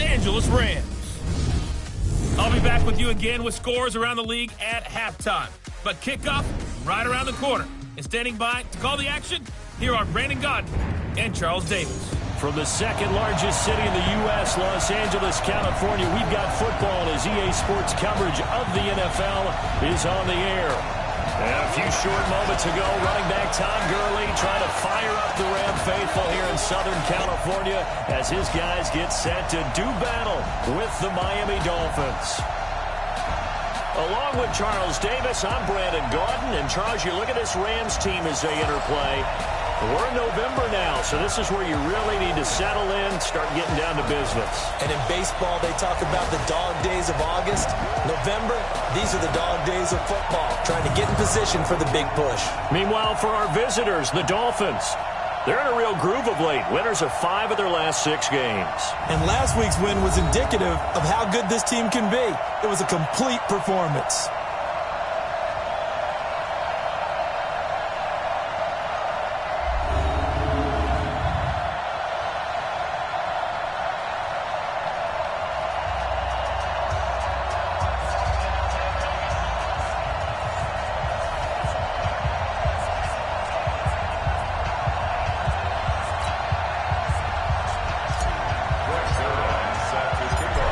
Angeles Rams. I'll be back with you again with scores around the league at halftime. But kickoff right around the corner. And standing by to call the action, here are Brandon Gaudin and Charles Davis. From the second largest city in the U.S., Los Angeles, California, we've got football as EA Sports coverage of the NFL is on the air. And a few short moments ago, running back Todd Gurley trying to fire up the Ram faithful here in Southern California as his guys get set to do battle with the Miami Dolphins. Along with Charles Davis, I'm Brandon Gaudin. And Charles, you look at this Rams team as they interplay. We're in November now, so this is where you really need to settle in, start getting down to business. And in baseball, they talk about the dog days of August. November, these are the dog days of football, trying to get in position for the big push. Meanwhile, for our visitors, the Dolphins, they're in a real groove of late. Winners of 5 of their last 6 games. And last week's win was indicative of how good this team can be. It was a complete performance.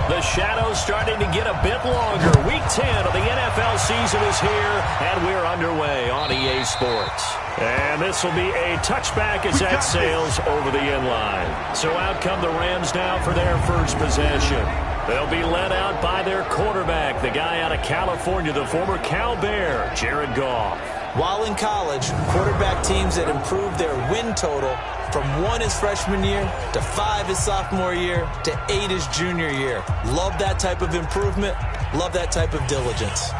The shadow's starting to get a bit longer. Week 10 of the NFL season is here, and we're underway on EA Sports. And this will be a touchback as that sails over the inline. So out come the Rams now for their first possession. They'll be led out by their quarterback, the guy out of California, the former Cal Bear, Jared Goff. While in college, quarterback teams that improved their win total from 1 his freshman year to 5 his sophomore year to 8 his junior year. Love that type of improvement. Love that type of diligence.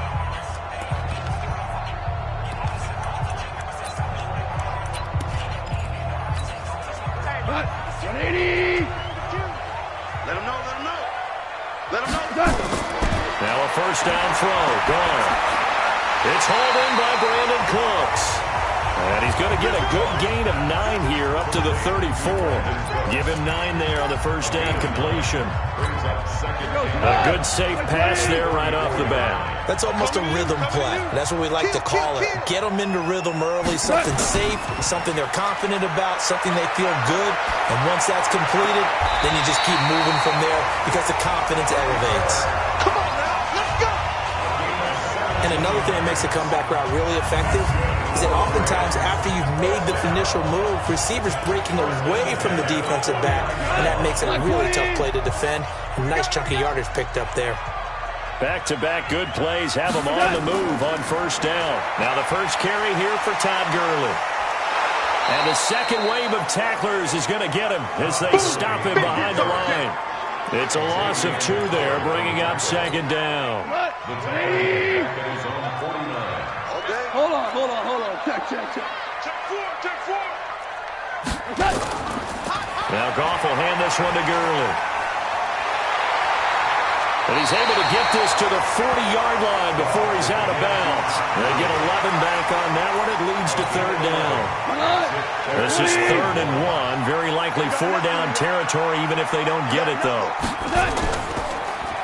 Now a first down throw. Gone. It's hauled in by Brandon Cooks. And he's going to get a good gain of 9 here up to the 34. Give him 9 there on the first down completion. A good safe pass there right off the bat. That's almost a rhythm play. That's what we like to call it. Get them into rhythm early, something safe, something they're confident about, something they feel good. And once that's completed, then you just keep moving from there because the confidence elevates. Come on now, let's go! And another thing that makes the comeback route really effective is that oftentimes after you've made the initial move, receivers breaking away from the defensive back, and that makes it a really tough play to defend. A nice chunk of yardage picked up there. Back-to-back good plays have them on the move on first down. Now the first carry here for Todd Gurley. And the second wave of tacklers is going to get him as they stop him behind the line. It's a loss of 2 there, bringing up second down. Hold on. Check. Check 4. Now Goff will hand this one to Gurley. And he's able to get this to the 40-yard line before he's out of bounds. They get 11 back on that one. It leads to third down. This is 3rd and 1. Very likely 4-down territory, even if they don't get it, though.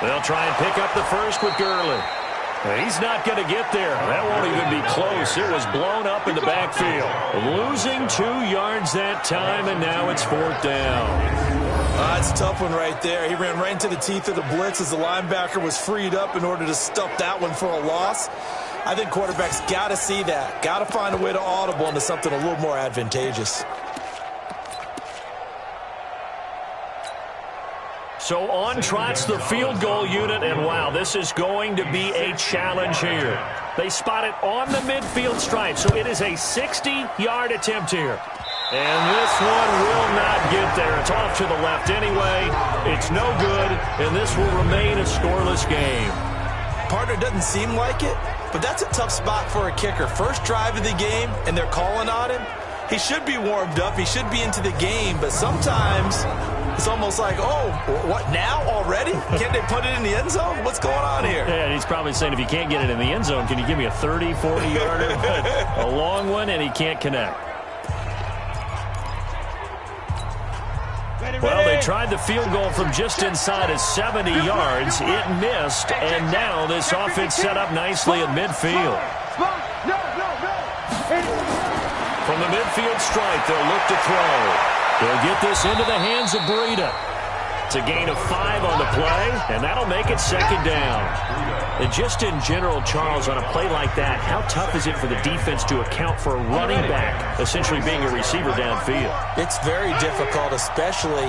They'll try and pick up the first with Gurley. He's not going to get there. That won't even be close. It was blown up in the backfield. Losing 2 yards that time, and now it's 4th down. It's a tough one right there. He ran right into the teeth of the blitz as the linebacker was freed up in order to stuff that one for a loss. I think quarterbacks got to see that. Got to find a way to audible into something a little more advantageous. So on trots the field goal unit, and wow, this is going to be a challenge here. They spot it on the midfield stripe, so it is a 60-yard attempt here. And this one will not get there. It's off to the left anyway. It's no good, and this will remain a scoreless game. Partner, doesn't seem like it, but that's a tough spot for a kicker. First drive of the game, and they're calling on him. He should be warmed up. He should be into the game, but sometimes it's almost like, oh, what, now already? Can't they put it in the end zone? What's going on here? Yeah, he's probably saying, if you can't get it in the end zone, can you give me a 30, 40-yarder? A long one, and he can't connect. Well, they tried the field goal from just inside of 70 yards. It missed, and now this offense set up nicely at midfield. From the midfield stripe, they'll look to throw. They'll get this into the hands of Breida. It's a gain of 5 on the play, and that'll make it second down. And just in general, Charles, on a play like that, how tough is it for the defense to account for a running back essentially being a receiver downfield? It's very difficult, especially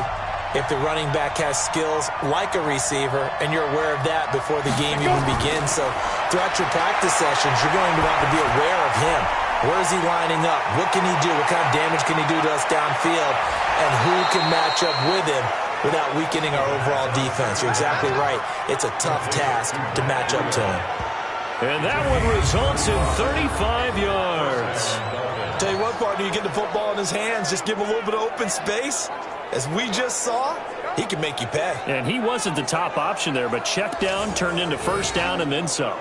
if the running back has skills like a receiver, and you're aware of that before the game even begins. So throughout your practice sessions, you're going to want to be aware of him. Where is he lining up? What can he do? What kind of damage can he do to us downfield? And who can match up with him without weakening our overall defense? You're exactly right. It's a tough task to match up to him. And that one results in 35 yards. Tell you what, partner, you get the football in his hands, just give him a little bit of open space. As we just saw, he can make you pay. And he wasn't the top option there, but check down turned into first down and then some.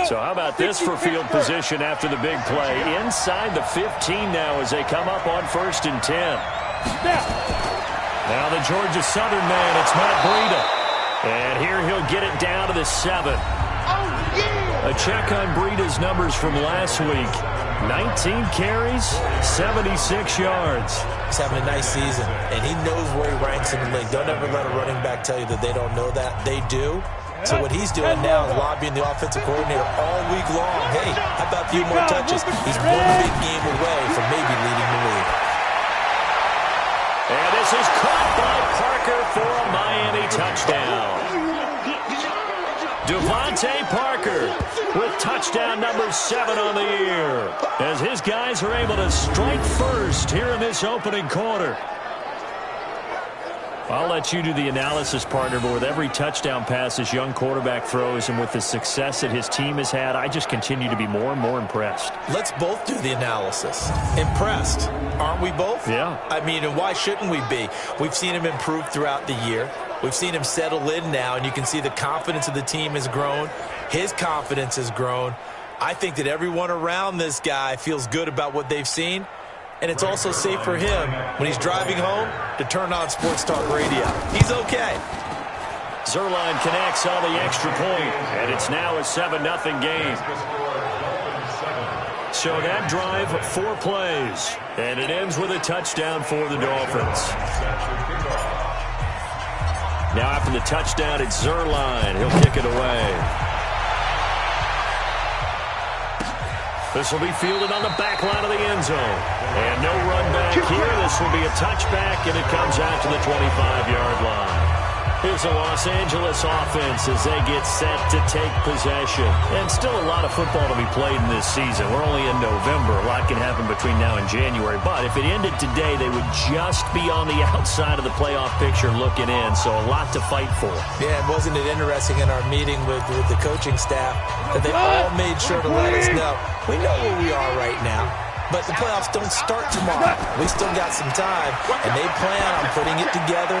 So how about this for field position after the big play? Inside the 15 now as they come up on 1st and 10. Now the Georgia Southern man, it's Matt Breida. And here he'll get it down to the 7. A check on Breida's numbers from last week. 19 carries, 76 yards. He's having a nice season, and he knows where he ranks in the league. Don't ever let a running back tell you that they don't know that. They do. So what he's doing now is lobbying the offensive coordinator all week long. Hey, how about a few more touches? He's one big game away from maybe leading the league. And this is caught by Parker for a Miami touchdown. Devontae Parker with touchdown number 7 on the year as his guys are able to strike first here in this opening quarter. I'll let you do the analysis, partner, but with every touchdown pass this young quarterback throws and with the success that his team has had, I just continue to be more and more impressed. Let's both do the analysis. Impressed, aren't we both? Yeah. I mean, and why shouldn't we be? We've seen him improve throughout the year. We've seen him settle in now, and you can see the confidence of the team has grown. His confidence has grown. I think that everyone around this guy feels good about what they've seen. And it's also safe for him when he's driving home to turn on Sports Talk Radio. He's okay. Zerline connects on the extra point, and it's now a 7-0 game. So that drive, 4 plays, and it ends with a touchdown for the Dolphins. Now after the touchdown, it's Zerline. He'll kick it away. This will be fielded on the back line of the end zone. And no run back here. This will be a touchback, and it comes out to the 25-yard line. Here's the Los Angeles offense as they get set to take possession. And still a lot of football to be played in this season. We're only in November. A lot can happen between now and January. But if it ended today, they would just be on the outside of the playoff picture looking in. So a lot to fight for. Yeah, and wasn't it interesting in our meeting with the coaching staff that they all made sure to let us know, we know where we are right now, but the playoffs don't start tomorrow. We still got some time, and they plan on putting it together,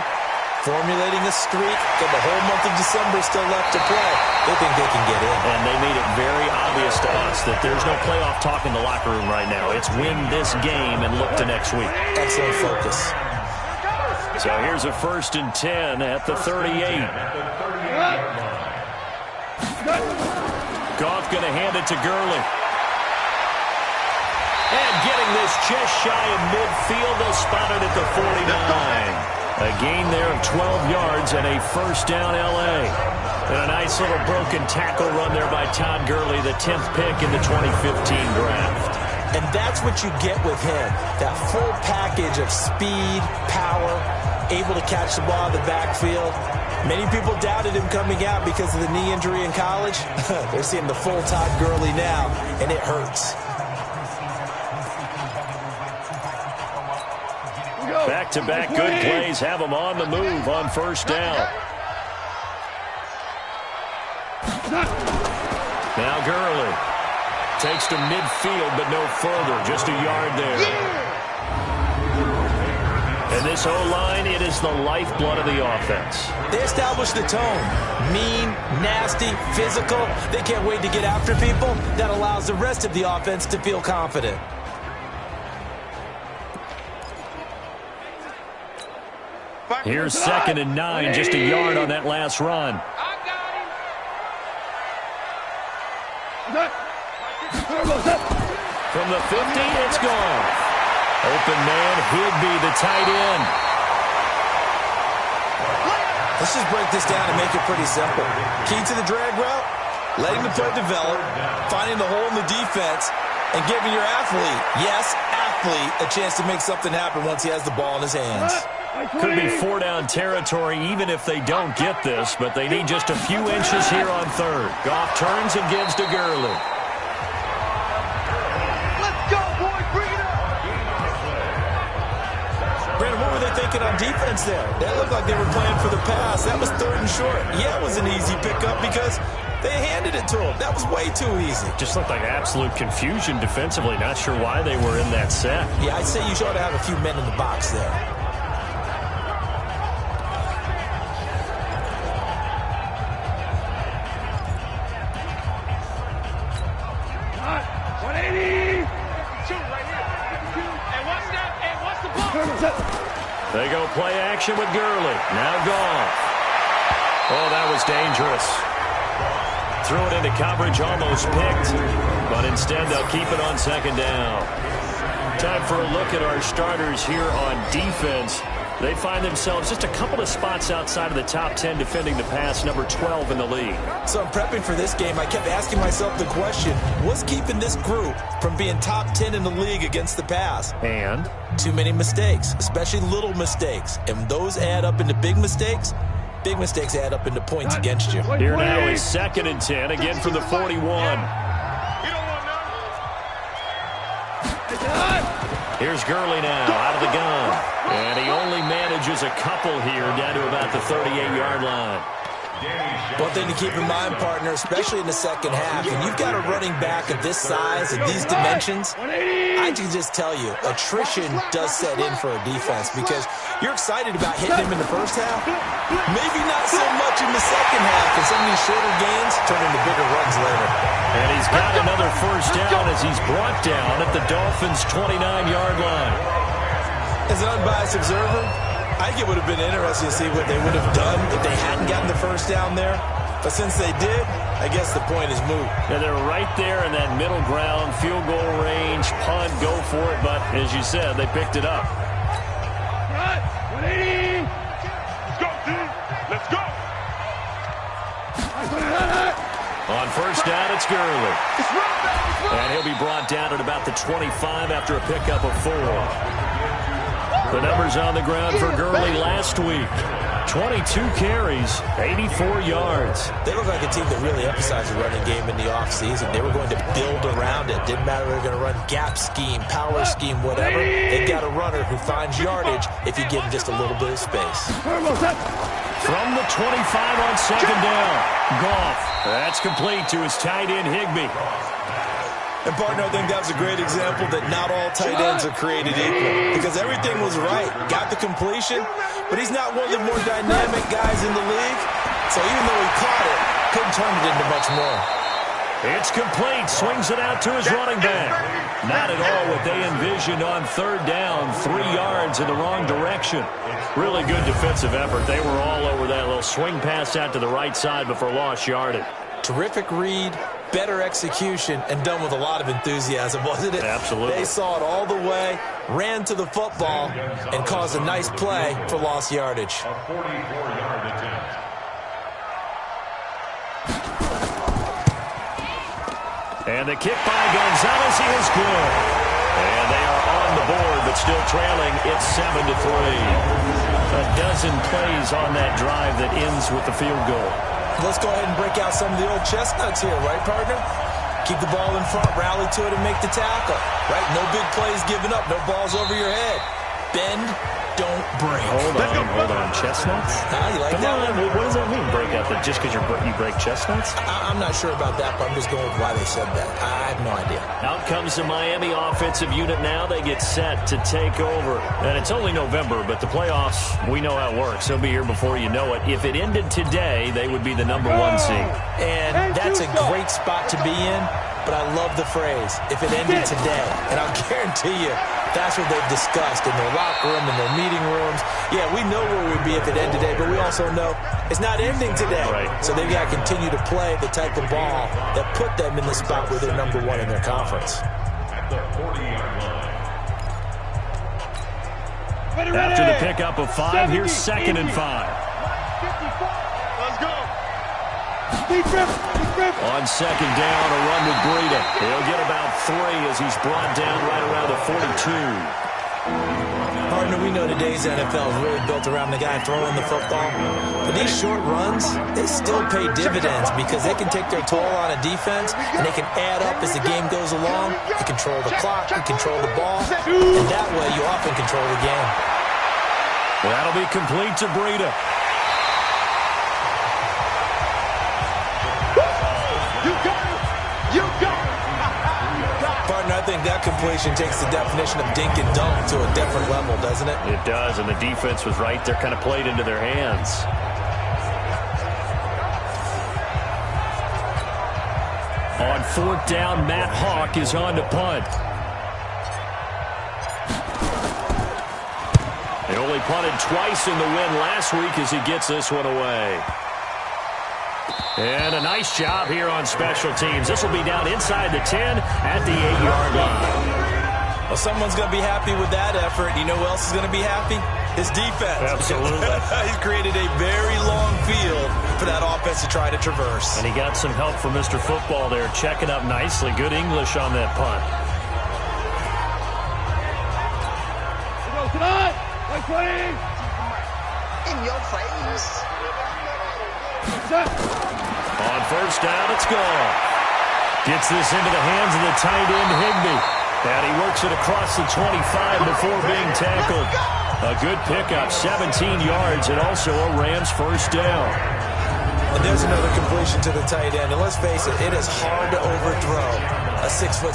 formulating a streak, got the whole month of December still left to play. They think they can get in. And they made it very obvious to us that there's no playoff talk in the locker room right now. It's win this game and look to next week. Excellent focus. So here's a 1st and 10 at the 38. Goff going to hand it to Gurley. And getting this just shy of midfield, they'll spot it at the 49. A gain there of 12 yards and a first down L.A. And a nice little broken tackle run there by Todd Gurley, the 10th pick in the 2015 draft. And that's what you get with him, that full package of speed, power, able to catch the ball in the backfield. Many people doubted him coming out because of the knee injury in college. They're seeing the full Todd Gurley now, and it hurts. Back-to-back good plays have them on the move on first down. Now Gurley takes to midfield, but no further, just a yard there. And this O-line, it is the lifeblood of the offense. They establish the tone. Mean, nasty, physical. They can't wait to get after people. That allows the rest of the offense to feel confident. Here's 2nd and 9, just a yard on that last run. From the 50, it's gone. Open man, Higbee, the tight end. Let's just break this down and make it pretty simple. Key to the drag route, letting the play develop, finding the hole in the defense, and giving your athlete, yes, athlete, a chance to make something happen once he has the ball in his hands. Could be 4-down territory even if they don't get this, but they need just a few inches here on 3rd. Goff turns and gives to Gurley. Brandon, what were they thinking on defense there? That looked like they were playing for the pass. That was 3rd and short. Yeah, it was an easy pickup because they handed it to him. That was way too easy. Just looked like absolute confusion defensively. Not sure why they were in that set. Yeah, I'd say you ought to have a few men in the box there. They go play action with Gurley. Now gone. Oh, that was dangerous. Threw it into coverage, almost picked. But instead, they'll keep it on 2nd down. Time for a look at our starters here on defense. They find themselves just a couple of spots outside of the top 10 defending the pass, number 12 in the league. So I'm prepping for this game. I kept asking myself the question, what's keeping this group from being top 10 in the league against the pass? And? Too many mistakes, especially little mistakes. And those add up into big mistakes. Big mistakes add up into points against you. Here now is 2nd and 10, again from the 41. Here's Gurley now, out of the gun. And he only manages a couple here, down to about the 38-yard line. One thing to keep in mind, partner, especially in the second half, and you've got a running back of this size and these dimensions, I can just tell you, attrition does set in for a defense because you're excited about hitting him in the first half. Maybe not so much in the second half, and some of these shorter gains turn into bigger runs later. And he's got another 1st down as he's brought down at the Dolphins' 29-yard line. As an unbiased observer, I think it would have been interesting to see what they would have done if they hadn't gotten the 1st down there. But since they did, I guess the point is moot. Yeah, they're right there in that middle ground, field goal range, punt, go for it. But as you said, they picked it up. Let's go, team. Let's go. On 1st down, it's Gurley. And he'll be brought down at about the 25 after a pickup of 4. The numbers on the ground for Gurley last week. 22 carries, 84 yards. They look like a team that really emphasized the running game in the offseason. They were going to build around it. Didn't matter if they were going to run gap scheme, power scheme, whatever. They've got a runner who finds yardage if you give him just a little bit of space. From the 25 on 2nd down, Goff. That's complete to his tight end, Higbee. And, partner, I think that was a great example that not all tight ends are created equal. Because everything was right. Got the completion, but he's not one of the more dynamic guys in the league. So even though he caught it, couldn't turn it into much more. It's complete. Swings it out to his running back. Not at all what they envisioned on 3rd down. 3 yards in the wrong direction. Really good defensive effort. They were all over that little swing pass out to the right side before lost yardage. Terrific read, better execution, and done with a lot of enthusiasm, wasn't it? Absolutely. They saw it all the way, ran to the football, and caused a nice play for lost yardage. A 44-yard attempt. And the kick by Gonzalez is good. And they are on the board, but still trailing. It's 7-3. A dozen plays on that drive that ends with the field goal. Let's go ahead and break out some of the old chestnuts here, right, partner? Keep the ball in front, rally to it, and make the tackle, right? No big plays given up, no balls over your head. Bend, don't break. Hold on. Chestnuts? You like that one? What does that mean, break out? Just because you break chestnuts? I'm not sure about that, but I'm just going with why they said that. I have no idea. Out comes the Miami offensive unit now. They get set to take over. And it's only November, but the playoffs, we know how it works. They'll be here before you know it. If it ended today, they would be the number 1 seed. And that's a great spot to be in, but I love the phrase, if it ended today. And I'll guarantee you, That's what they've discussed in their locker room, in their meeting rooms. Yeah, we know where we'd be if it ended today, but we also know it's not ending today. Right. So they've got to continue to play the type of ball that put them in the spot where they're #1 in their conference. At the 40-yard line. After the pickup of 5, here's 2nd and 5. Let's go. On 2nd down, a run with Breida. He'll get about 3 as he's brought down right around the 42. Partner, we know today's NFL is really built around the guy throwing the football. But these short runs, they still pay dividends because they can take their toll on a defense, and they can add up as the game goes along. You control the clock, you control the ball, and that way you often control the game. That'll be complete to Breida. Partner, I think that completion takes the definition of dink and dunk to a different level, doesn't it? It does, and the defense was right there, kind of played into their hands. On 4th down, Matt Hawk is on to punt. He only punted twice in the win last week as he gets this one away. And a nice job here on special teams. This will be down inside the 10 at the 8-yard line. Well, someone's going to be happy with that effort. You know who else is going to be happy? His defense. Absolutely. He's created a very long field for that offense to try to traverse. And he got some help from Mr. Football there, checking up nicely. Good English on that punt. In your face. On 1st down, it's gone. Gets this into the hands of the tight end, Higbee. And he works it across the 25 before being tackled. A good pickup, 17 yards, and also a Rams 1st down. And there's another completion to the tight end. And let's face it, it is hard to overthrow a 6'6"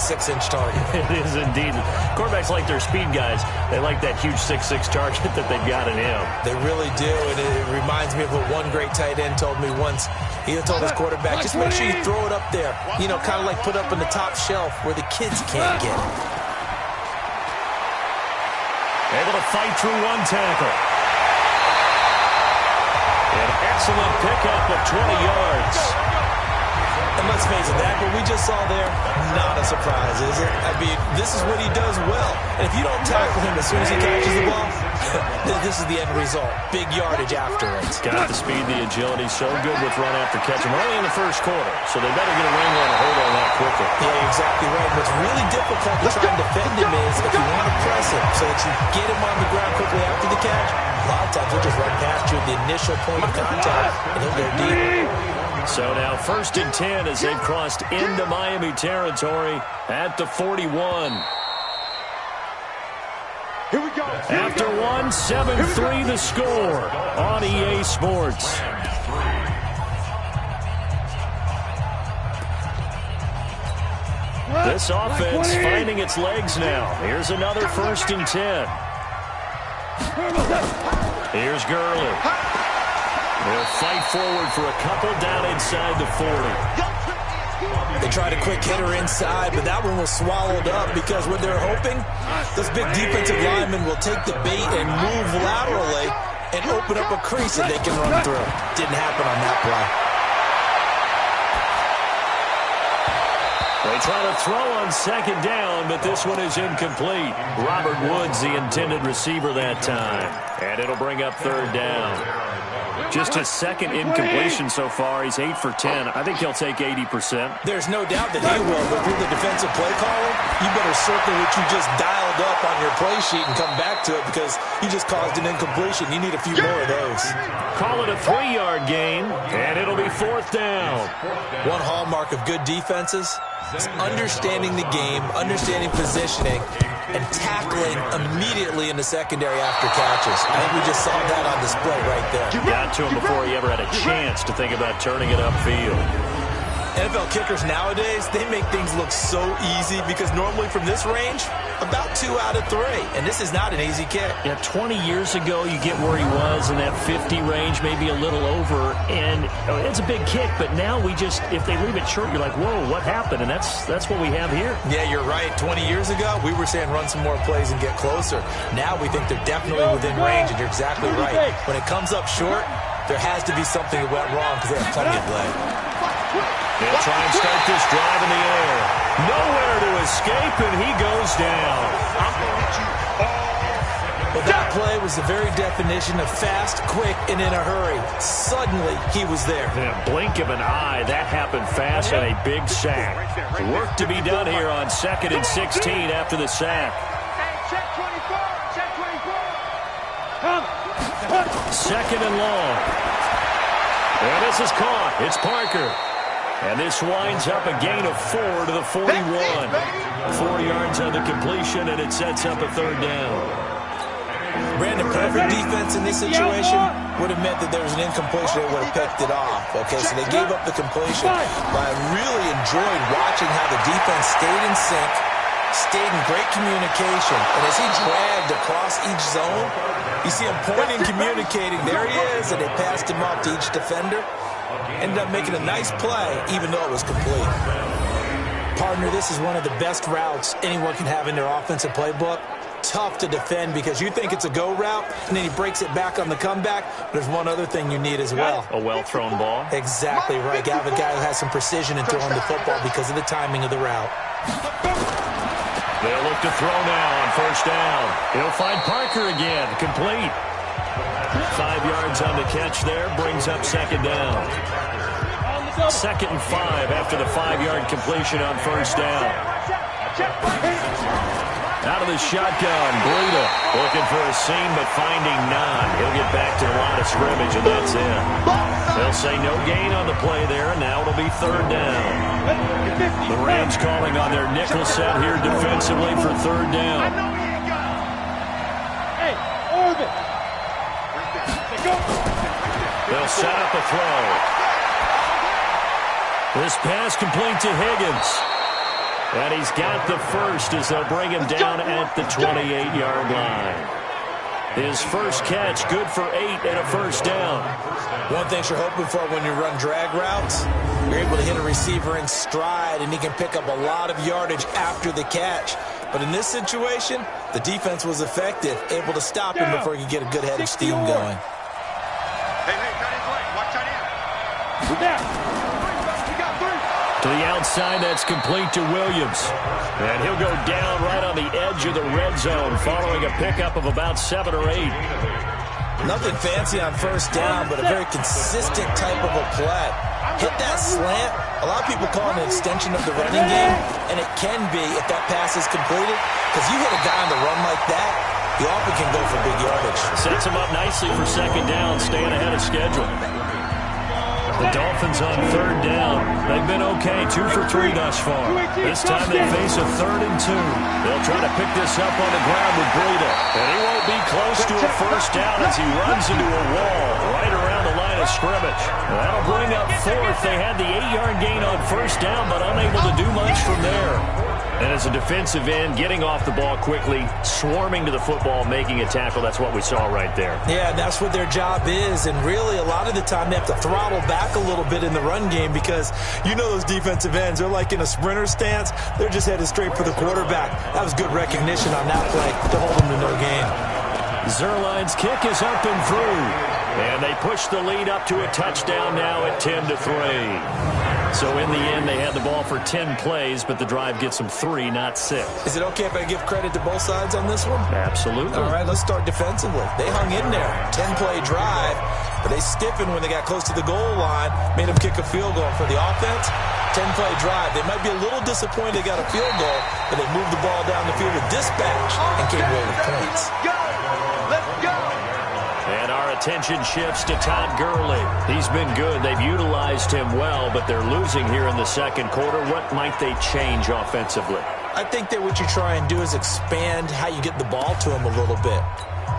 target. It is indeed. Quarterbacks like their speed guys. They like that huge 6'6" target that they've got in him. They really do, and it reminds me of what one great tight end told me once. He told his quarterback, just make sure you throw it up there. You know, kind of like put up in the top shelf where the kids can't get it. Able to fight through one tackle. An excellent pickup of 20 yards. And let's face it, that what we just saw there, not a surprise, is it? I mean, this is what he does well. And if you don't tackle him as soon as he catches the ball, this is the end result. Big yardage after it. Got the speed, the agility, so good with run after catch. And we're only in the 1st quarter, so they better get a wrangle and a hold on that quickly. Yeah, exactly right. What's really difficult to try and defend him is if you want to press him so that you get him on the ground quickly after the catch, a lot of times he'll just run past you at the initial point of contact, and he'll go deep. So now 1st and 10 as they've crossed into Miami territory at the 41. Here we go. After 7-3 the score on EA Sports. This offense finding its legs now. Here's another 1st and 10. Here's Gurley. They'll fight forward for a couple down inside the 40. They tried a quick hitter inside, but that one was swallowed up because what they're hoping, those big defensive linemen will take the bait and move laterally and open up a crease that they can run through. Didn't happen on that play. They try to throw on 2nd down, but this one is incomplete. Robert Woods, the intended receiver that time. And it'll bring up 3rd down. Just his 2nd incompletion so far. He's 8 for 10. I think he'll take 80%. There's no doubt that he will, but if you're the defensive play caller, you better circle what you just dialed up on your play sheet and come back to it because you just caused an incompletion. You need a few more of those. Call it a 3-yard gain, and it'll be 4th down. One hallmark of good defenses is understanding the game, understanding positioning, and tackling immediately in the secondary after catches. I think we just saw that on display right there. Got to him before he ever had a chance to think about turning it upfield. NFL kickers nowadays, they make things look so easy because normally from this range, about 2 out of 3. And this is not an easy kick. Yeah, 20 years ago, you get where he was in that 50 range, maybe a little over. And it's a big kick, but now if they leave it short, you're like, whoa, what happened? And that's what we have here. Yeah, you're right. 20 years ago, we were saying run some more plays and get closer. Now we think they're definitely within range, and you're exactly right. When it comes up short, there has to be something that went wrong because they have plenty of leg. They'll try and start this drive in the air. Nowhere to escape, and he goes down. Well, that play was the very definition of fast, quick, and in a hurry. Suddenly, he was there. In a blink of an eye, that happened fast and a big sack. Work to be done here on 2nd and 16 after the sack. Check 24. Check 24. Second and long. And this is caught. It's Parker. And this winds up a gain of 4 to the 41. 4 yards on the completion, and it sets up a 3rd down. Brandon, perfect defense in this situation would have meant that there was an incompletion. They would have picked it off. Okay, so they gave up the completion. But I really enjoyed watching how the defense stayed in sync, stayed in great communication. And as he dragged across each zone, you see him pointing, communicating. There he is, and they passed him off to each defender. Ended up making a nice play, even though it was complete. Partner, this is one of the best routes anyone can have in their offensive playbook. Tough to defend because you think it's a go route, and then he breaks it back on the comeback. There's one other thing you need as well. A well-thrown ball. Exactly right. You have a guy who has some precision in throwing the football because of the timing of the route. They'll look to throw now on 1st down. He'll find Parker again. Complete. 5 yards on the catch there. Brings up 2nd down. 2nd and 5 after the 5-yard completion on 1st down. Out of the shotgun, Breida looking for a seam but finding none. He'll get back to the line of scrimmage, and that's it. They'll say no gain on the play there, and now it'll be 3rd down. The Rams calling on their nickel set here defensively for 3rd down. Hey, Orbit. They'll set up a throw. This pass complete to Higgins. And he's got the first as they'll bring him down at the 28-yard line. His first catch, good for 8 and a 1st down. One thing you're hoping for when you run drag routes, you're able to hit a receiver in stride, and he can pick up a lot of yardage after the catch. But in this situation, the defense was effective, able to stop him before he could get a good head of steam going. Hey, cut his leg. Watch out here. We're down. We got 3. To the outside, that's complete to Williams. And he'll go down right on the edge of the red zone following a pickup of about 7 or 8. Nothing fancy on 1st down, but a very consistent type of a play. Hit that slant. A lot of people call it an extension of the running game, and it can be if that pass is completed, because you hit a guy on the run like that, he often can go for big yardage. Sets him up nicely for 2nd down, staying ahead of schedule. The Dolphins on 3rd down. They've been okay, 2 for 3 thus far. This time they face a 3rd and 2. They'll try to pick this up on the ground with Breida. And he won't be close to a 1st down as he runs into a wall right around the line of scrimmage. That'll bring up 4th. They had the 8-yard gain on 1st down, but unable to do much from there. And as a defensive end, getting off the ball quickly, swarming to the football, making a tackle, that's what we saw right there. Yeah, that's what their job is. And really, a lot of the time, they have to throttle back a little bit in the run game because you know those defensive ends, they're like in a sprinter stance. They're just headed straight for the quarterback. That was good recognition on that play to hold them to no gain. Zerline's kick is up and through. And they push the lead up to a touchdown now at 10-3. So in the end, they had the ball for 10 plays, but the drive gets them 3, not 6. Is it okay if I give credit to both sides on this one? Absolutely. All right, let's start defensively. They hung in there. 10-play drive, but they stiffened when they got close to the goal line, made them kick a field goal. For the offense, 10-play drive. They might be a little disappointed they got a field goal, but they moved the ball down the field with dispatch and came away with points. Let's go. And our attention shifts to Todd Gurley. He's been good. They've utilized him well, but they're losing here in the 2nd quarter. What might they change offensively? I think that what you try and do is expand how you get the ball to him a little bit.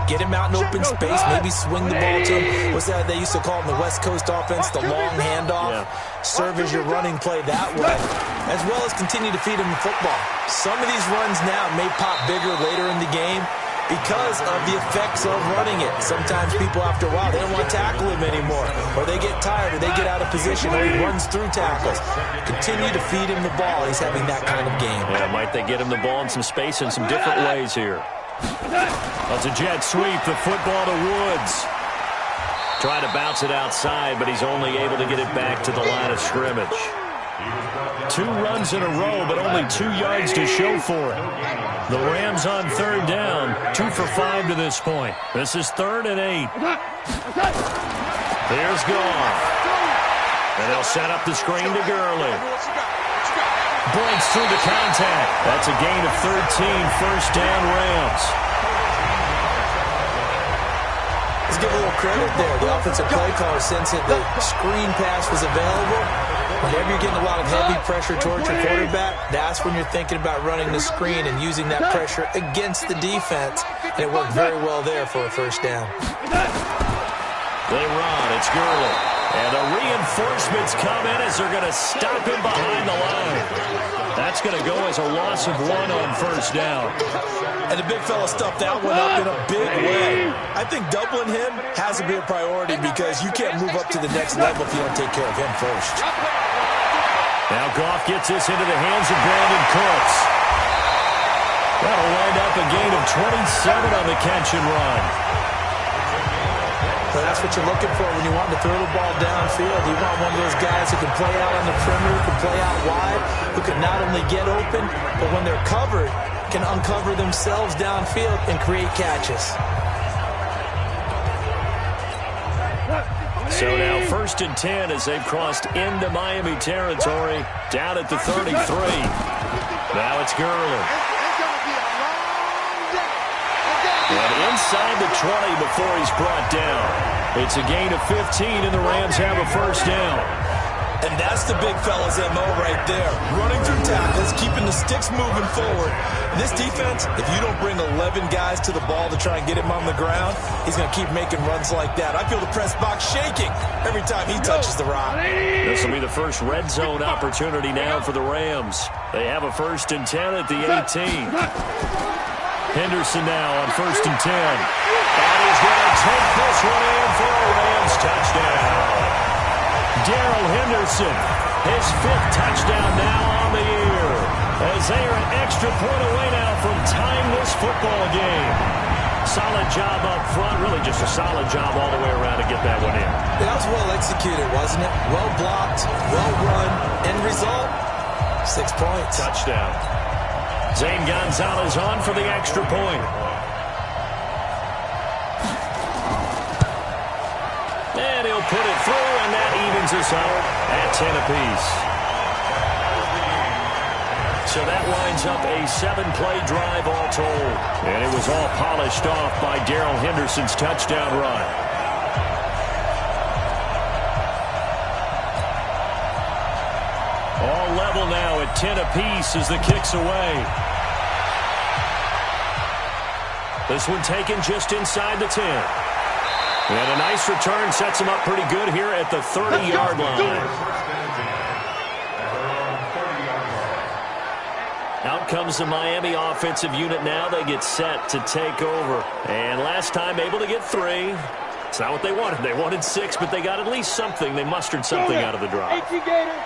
Get him out in open space, maybe swing the ball to him. What's that they used to call in the West Coast offense, the long handoff? Yeah. Serve as your running play that way, as well as continue to feed him the football. Some of these runs now may pop bigger later in the game because of the effects of running it. Sometimes people, after a while, they don't want to tackle him anymore, or they get tired, or they get out of position, or he runs through tackles. Continue to feed him the ball. He's having that kind of game. Yeah, might they get him the ball in some space in some different ways here. That's a jet sweep, the football to Woods. Trying to bounce it outside, but he's only able to get it back to the line of scrimmage. 2 runs in a row, but only 2 yards to show for it. The Rams on 3rd down, 2 for 5 to this point. This is 3rd and 8. Here's Goff. And they'll set up the screen to Gurley. Breaks through the contact. That's a gain of 13, 1st down Rams. Let's give a little credit there. The offensive play caller, since the screen pass was available, whenever you're getting a lot of heavy pressure towards your quarterback, that's when you're thinking about running the screen and using that pressure against the defense. And it worked very well there for a 1st down. They run. It's Gurley. And the reinforcements come in as they're going to stop him behind the line. That's going to go as a loss of 1 on 1st down. And the big fella stuffed that one up in a big way. I think doubling him has to be a priority because you can't move up to the next level if you don't take care of him first. Now Goff gets this into the hands of Brandon Cooks. That'll wind up a gain of 27 on the catch and run. But that's what you're looking for when you want to throw the ball downfield. You want one of those guys who can play out on the perimeter, who can play out wide, who can not only get open, but when they're covered, can uncover themselves downfield and create catches. So now 1st and 10 as they've crossed into Miami territory, down at the 33. Now it's Gurley. And inside the 20 before he's brought down. It's a gain of 15, and the Rams have a 1st down. And that's the big fella's MO right there. Running through tackles, keeping the sticks moving forward. This defense, if you don't bring 11 guys to the ball to try and get him on the ground, he's going to keep making runs like that. I feel the press box shaking every time he touches the rock. This will be the first red zone opportunity now for the Rams. They have a 1st and 10 at the 18. Henderson now on 1st and 10. And he's going to take this one in for a Rams touchdown. Darrell Henderson, his 5th touchdown now on the year. As they are an extra point away now from tying this football game. Solid job up front, really just a solid job all the way around to get that one in. That was well executed, wasn't it? Well blocked, well run. End result, 6 points. Touchdown. Zane Gonzalez on for the extra point. And he'll put it through, and that evens us out at 10 apiece. So that winds up a 7-play drive all told. And it was all polished off by Darrell Henderson's touchdown run. All level now at 10 apiece as the kick's away. This one taken just inside the 10. And a nice return sets him up pretty good here at the 30-yard line. Out comes the Miami offensive unit now. They get set to take over. And last time able to get 3. It's not what they wanted. They wanted 6, but they got at least something. They mustered something out of the drive.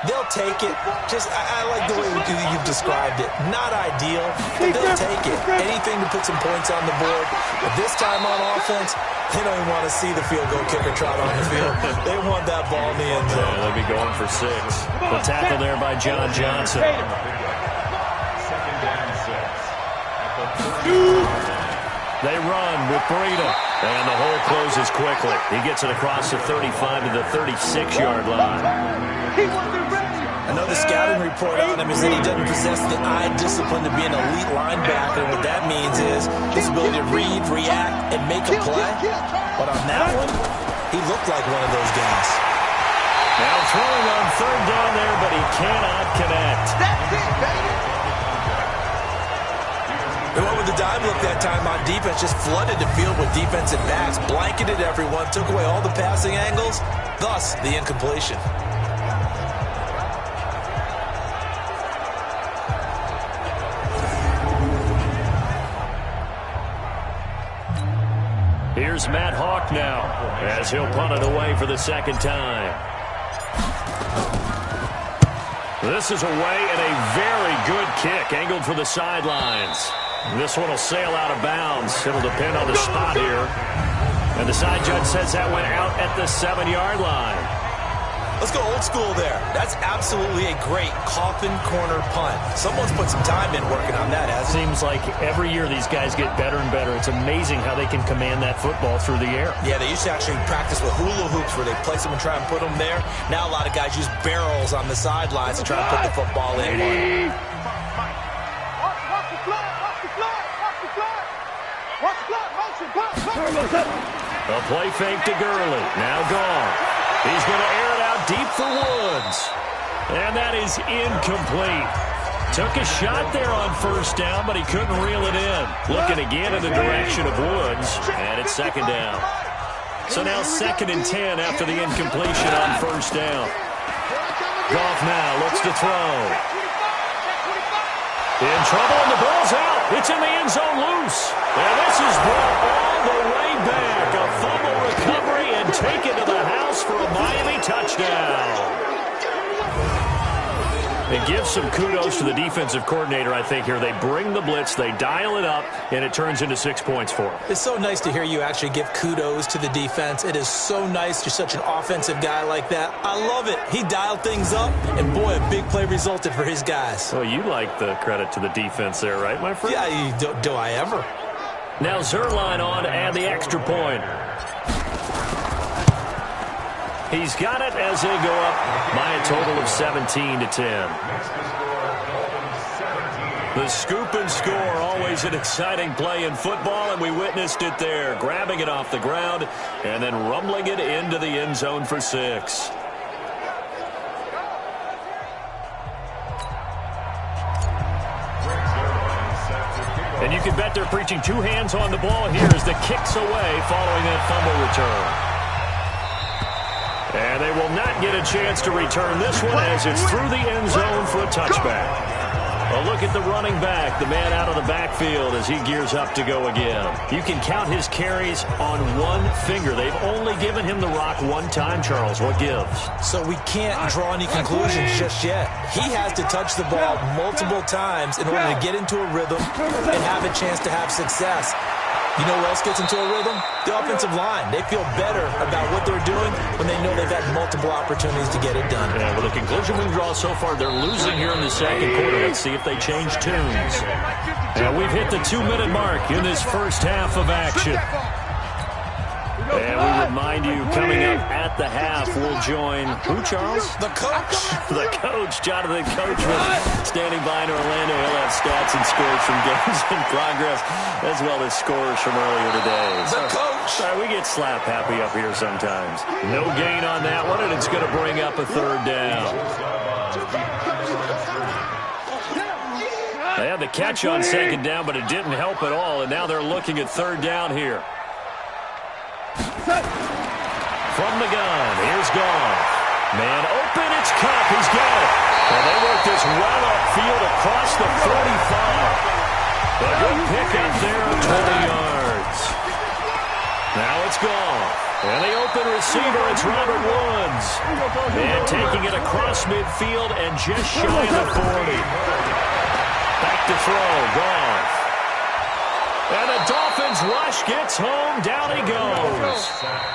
They'll take it. Just, I like the way you've described it. Not ideal, but they'll take it. Anything to put some points on the board. But this time on offense, they don't even want to see the field goal kicker trot on the field. They want that ball in the end zone. Yeah, they'll be going for 6. The tackle there by John Johnson. They run with Breida. And the hole closes quickly. He gets it across the 35 to the 36-yard line. Another scouting report on him is that he doesn't possess the eye discipline to be an elite linebacker. What that means is his ability to read, react, and make a play. But on that one, he looked like one of those guys. Now throwing on 3rd down there, but he cannot connect. That's it, baby. They went with the dime look that time on defense, just flooded the field with defensive backs, blanketed everyone, took away all the passing angles, thus the incompletion. Here's Matt Hawk now, as he'll punt it away for the second time. This is away and a very good kick, angled for the sidelines. This one will sail out of bounds. It'll depend on the spot here. And the side judge says that went out at the 7-yard line. Let's go old school there. That's absolutely a great coffin corner punt. Someone's put some time in working on that, hasn't it? Seems like every year these guys get better and better. It's amazing how they can command that football through the air. Yeah, they used to actually practice with hula hoops where they place them and try and put them there. Now a lot of guys use barrels on the sidelines to try and put the football in. A play fake to Gurley. Now gone. He's going to air it out deep for Woods. And that is incomplete. Took a shot there on first down, but he couldn't reel it in. Looking again in the direction of Woods, and it's second down. So now 2nd and 10 after the incompletion on first down. Goff now looks to throw. In trouble, and the ball's out. It's in the end zone loose. And this is brought all the way back. A fumble recovery and taken to the house for a Miami touchdown. It gives some kudos to the defensive coordinator, I think, here. They bring the blitz, they dial it up, and it turns into 6 points for them. It's so nice to hear you actually give kudos to the defense. It is so nice. You're such an offensive guy like that. I love it. He dialed things up, and boy, a big play resulted for his guys. Well, you like the credit to the defense there, right, my friend? Yeah, do I ever? Now Zerline on and the extra point. He's got it as they go up by a total of 17 to 10. The scoop and score, always an exciting play in football, and we witnessed it there. Grabbing it off the ground and then rumbling it into the end zone for 6. And you can bet they're preaching 2 hands on the ball here as the kick's away following that fumble return. And they will not get a chance to return this one as it's through the end zone for a touchback. A look at the running back, the man out of the backfield as he gears up to go again. You can count his carries on one finger. They've only given him the rock one time, Charles. What gives? So we can't draw any conclusions just yet. He has to touch the ball multiple times in order to get into a rhythm and have a chance to have success. You know what else gets into a rhythm? The offensive line. They feel better about what they're doing when they know they've had multiple opportunities to get it done. Yeah, well, the conclusion we draw so far, they're losing here in the second quarter. Let's see if they change tunes. And we've hit the 2-minute mark in this first half of action. And we remind you, coming up at the half, we'll join who, Charles? The coach. The coach, Jonathan Coachman, standing by in Orlando. He'll have stats and scores from games in progress, as well as scores from earlier today. The coach. Sorry, we get slap happy up here sometimes. No gain on that one, and it's going to bring up a 3rd down. They had the catch on 2nd down, but it didn't help at all, and now they're looking at 3rd down here. From the gun, here's Goff. Man open, it's Cup, he's got it. And they work this well upfield across the 45. A good pickup there of 20 yards. Now it's Goff. And the open receiver, it's Robert Woods. And taking it across midfield and just shy of the 40. Back to throw, Goff. And the Dolphins rush gets home. Down he goes.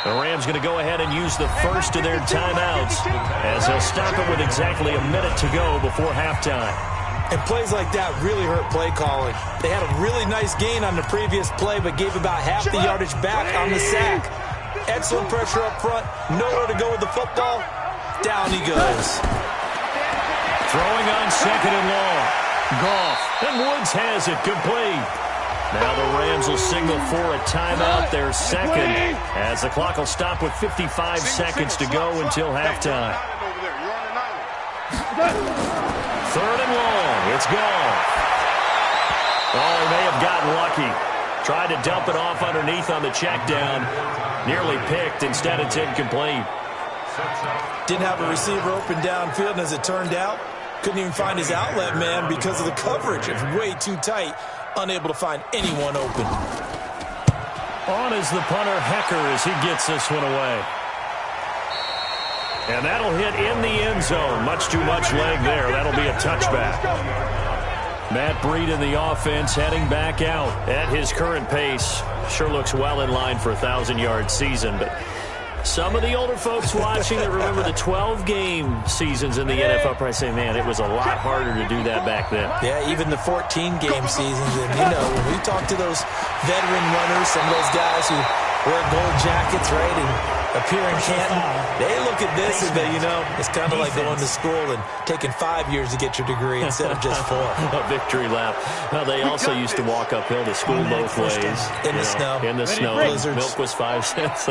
The Rams going to go ahead and use the first of their timeouts as they'll stop it with exactly a minute to go before halftime. And plays like that really hurt play calling. They had a really nice gain on the previous play, but gave about half the yardage back on the sack. Excellent pressure up front. Nowhere to go with the football. Down he goes. Throwing on 2nd and long. Goff. And Woods has it complete. Now the Rams will signal for a timeout, their 2nd, as the clock will stop with 55 seconds to go until halftime. 3rd and long, it's Goff. Oh, he may have gotten lucky. Tried to dump it off underneath on the check down. Nearly picked. Instead, it's incomplete. Didn't have a receiver open downfield, and as it turned out, couldn't even find his outlet man because of the coverage. It's way too tight. Unable to find anyone open. On is the punter, Hecker, as he gets this one away. And that'll hit in the end zone. Much too much leg there. That'll be a touchback. Matt Breed in the offense heading back out at his current pace. Sure looks well in line for a 1,000-yard season, but some of the older folks watching that remember the 12-game seasons in the NFL probably say, man, it was a lot harder to do that back then. Yeah, even the 14-game seasons. And, you know, when we talk to those veteran runners, some of those guys who wear gold jackets, right, and appear in Canton, they look at this and go, you know, it's kind of like going to school and taking 5 years to get your degree instead of just 4. A victory lap. Well, they also used to walk uphill to school both ways. In the snow. In the snow. Blizzards. Milk was 5 cents.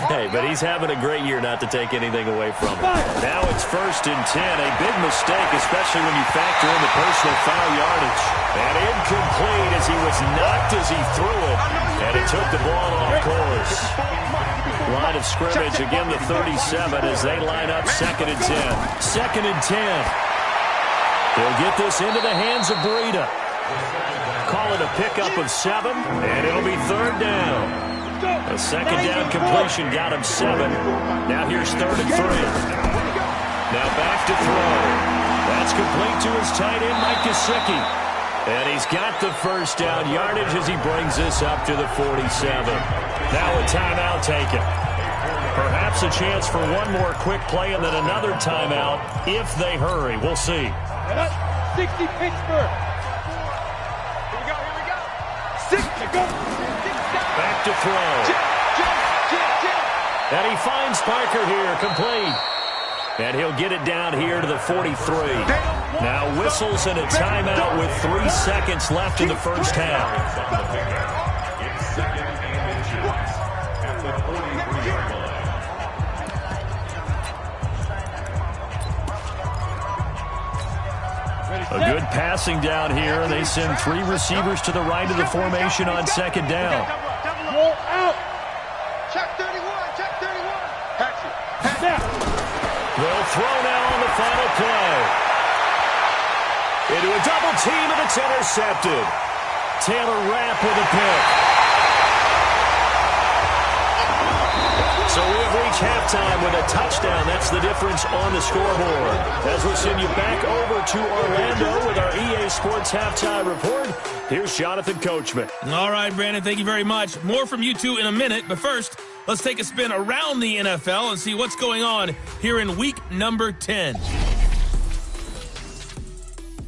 Hey, but he's having a great year, not to take anything away from him. Now it's 1st and 10. A big mistake, especially when you factor in the personal foul yardage. And incomplete as he was knocked as he threw it. And it took the ball off course. Line of scrimmage, again the 37 as they line up 2nd and 10. 2nd and 10. They'll get this into the hands of Breida. Call it a pickup of 7, and it'll be 3rd down. A 2nd down completion got him 7. Now here's 3rd and 3. Now back to throw. That's complete to his tight end, Mike Gesicki. And he's got the 1st down yardage as he brings this up to the 47. Now a timeout taken. Perhaps a chance for one more quick play and then another timeout if they hurry. We'll see. 60 Pittsburgh. Here we go. 60. Go. Back to throw. And he finds Parker here, complete. And he'll get it down here to the 43. Now whistles and a timeout with 3 seconds left in the first half. A good passing down here. They send 3 receivers to the right of the formation on 2nd down. Roll out. Check 31. Check 31. Patch it. They'll throw now on the final play. Into a double team, and it's intercepted. Taylor Rapp with a pick. So we have reached halftime with a touchdown. That's the difference on the scoreboard. As we send you back over to Orlando with our EA Sports Halftime Report, here's Jonathan Coachman. All right, Brandon, thank you very much. More from you two in a minute, but first, let's take a spin around the NFL and see what's going on here in week number 10.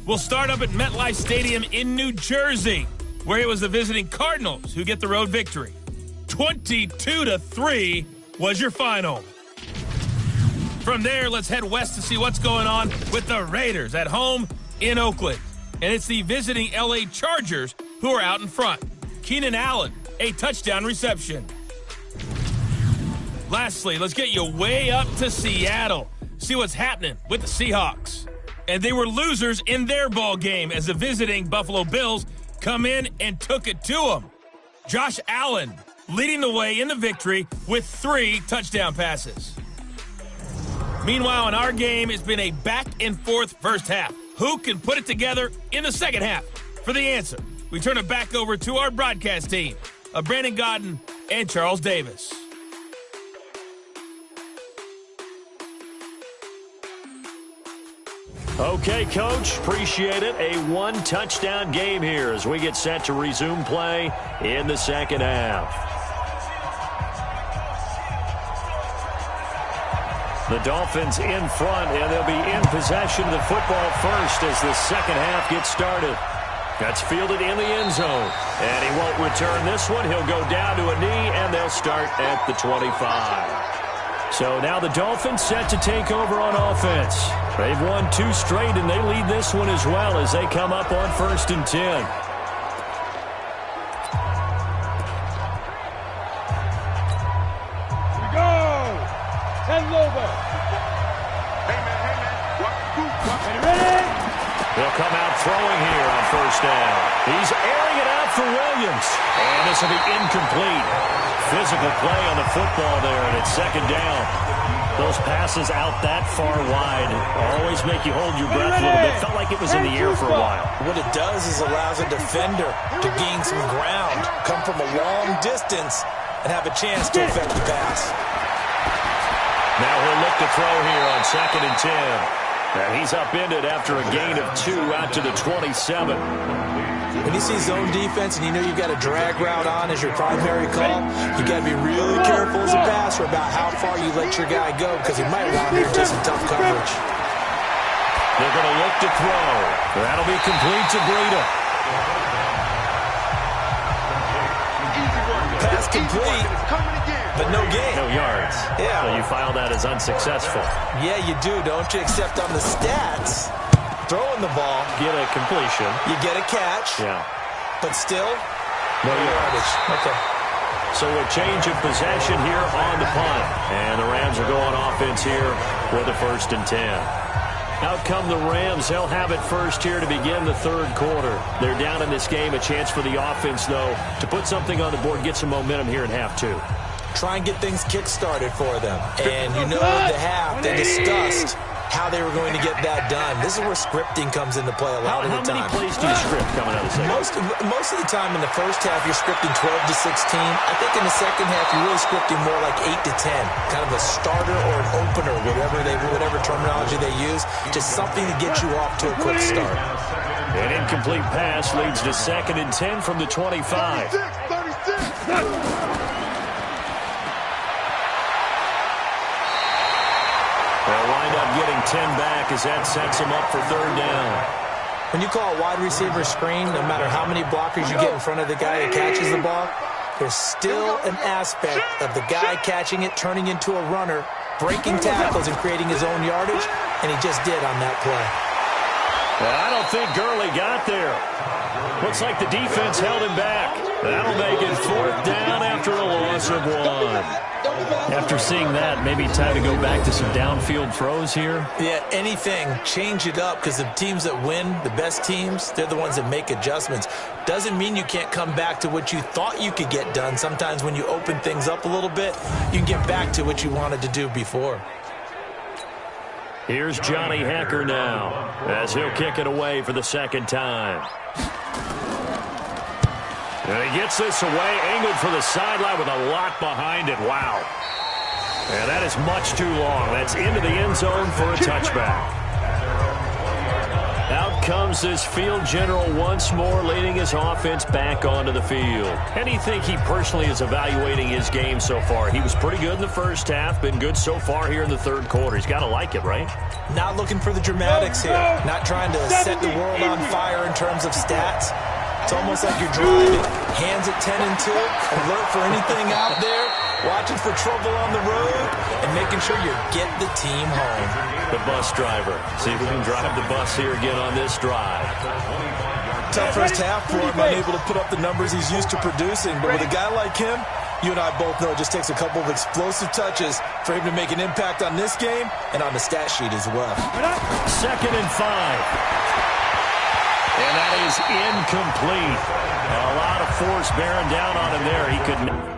We'll start up at MetLife Stadium in New Jersey, where it was the visiting Cardinals who get the road victory. 22-3 was your final. From there, let's head west to see what's going on with the Raiders at home in Oakland. And it's the visiting LA Chargers who are out in front. Keenan Allen, a touchdown reception. Lastly, let's get you way up to Seattle. See what's happening with the Seahawks. And they were losers in their ball game as the visiting Buffalo Bills come in and took it to them. Josh Allen leading the way in the victory with 3 touchdown passes. Meanwhile, in our game, it's been a back-and-forth first half. Who can put it together in the second half? For the answer, we turn it back over to our broadcast team of Brandon Godden and Charles Davis. Okay, Coach, appreciate it. A 1-touchdown game here as we get set to resume play in the second half. The Dolphins in front, and they'll be in possession of the football first as the second half gets started. That's fielded in the end zone, and he won't return this one. He'll go down to a knee, and they'll start at the 25. So now the Dolphins set to take over on offense. They've won 2 straight, and they lead this one as well as they come up on 1st and 10. Here we go. 10 Loba. Hey, man. Ready? They'll come out throwing here on first down. He's airing it out for Williams. And this will be incomplete. Physical play on the football there, and it's second down. Those passes out that far wide always make you hold your breath a little bit. Felt like it was in the air for a while. What it does is allows a defender to gain some ground, come from a long distance, and have a chance to affect the pass. Now he'll look to throw here on 2nd and 10. And he's upended after a gain of 2 out to the 27. When you see zone defense and you know you've got a drag route on as your primary call, you got to be really careful as a passer about how far you let your guy go because he might wander into some tough coverage. They're going to look to throw. That'll be complete to Breida. Pass complete, but no gain. No yards. Yeah. So you file that as unsuccessful. Yeah, you do, don't you? Except on the stats, throwing the ball, Get a completion. you get a catch, Yeah. but still, No yards. Okay. So a change of possession here on the punt. And the Rams are going offense here with a 1st and 10. Out come the Rams. They'll have it first here to begin the third quarter. They're down in this game. A chance for the offense, though, to put something on the board, get some momentum here in half 2. Try and get things kick-started for them. And you know the half, they discussed how they were going to get that done. This is where scripting comes into play a lot of the time. How many plays do you script coming out of the second? Most of the time in the first half, you're scripting 12 to 16. I think in the second half, you're really scripting more like 8 to 10. Kind of a starter or an opener, whatever terminology they use. Just something to get you off to a quick start. An incomplete pass leads to 2nd and 10 from the 25. 36. They'll wind up getting 10 back as that sets them up for 3rd down. When you call a wide receiver screen, no matter how many blockers you get in front of the guy that catches the ball, there's still an aspect of the guy catching it, turning into a runner, breaking tackles and creating his own yardage, and he just did on that play. I don't think Gurley got there. Looks like the defense held him back. That'll make it 4th down after a loss of 1. After seeing that, maybe time to go back to some downfield throws here. Yeah, anything. Change it up because the teams that win, the best teams, they're the ones that make adjustments. Doesn't mean you can't come back to what you thought you could get done. Sometimes when you open things up a little bit, you can get back to what you wanted to do before. Here's Johnny Hecker now as he'll kick it away for the 2nd time. And he gets this away, angled for the sideline with a lot behind it. Wow. And that is much too long. That's into the end zone for a touchback. Out comes this field general once more, leading his offense back onto the field. And you think he personally is evaluating his game so far? He was pretty good in the first half, been good so far here in the third quarter. He's got to like it, right? Not looking for the dramatics here. Not trying to set the world on fire in terms of stats. It's almost like you're driving, hands at 10 and 2, alert for anything out there, watching for trouble on the road, and making sure you get the team home. The bus driver. See if we can drive the bus here again on this drive. Tough first half for him, unable to put up the numbers he's used to producing. But with a guy like him, you and I both know it just takes a couple of explosive touches for him to make an impact on this game and on the stat sheet as well. 2nd and 5. And that is incomplete. A lot of force bearing down on him there. He couldn't.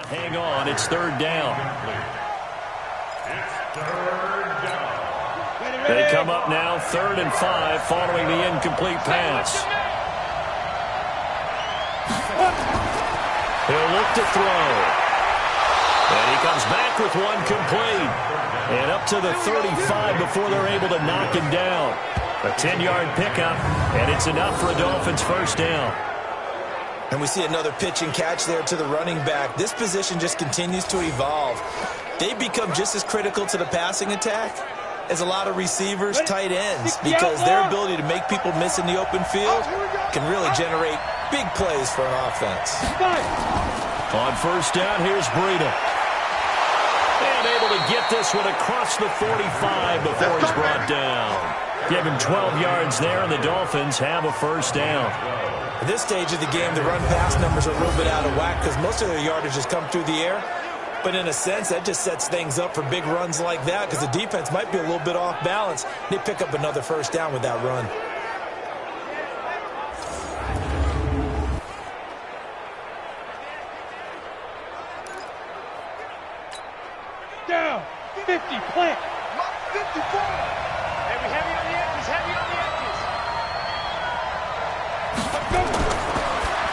Hang on, it's 3rd down. They come up now, 3rd and 5, following the incomplete pass. He'll look to throw. And he comes back with one complete. And up to the 35 before they're able to knock him down. A 10-yard pickup, and it's enough for a Dolphins first down. And we see another pitch and catch there to the running back. This position just continues to evolve. They become just as critical to the passing attack as a lot of receivers, tight ends, because their ability to make people miss in the open field can really generate big plays for an offense. On first down, here's Breida. And able to get this one across the 45 before he's brought down. Give him 12 yards there, and the Dolphins have a first down. At this stage of the game, the run-pass numbers are a little bit out of whack because most of their yardage has come through the air. But in a sense, that just sets things up for big runs like that because the defense might be a little bit off balance. They pick up another first down with that run. Down. 50. Plant. 54. Heavy on the edges. Heavy on the edges.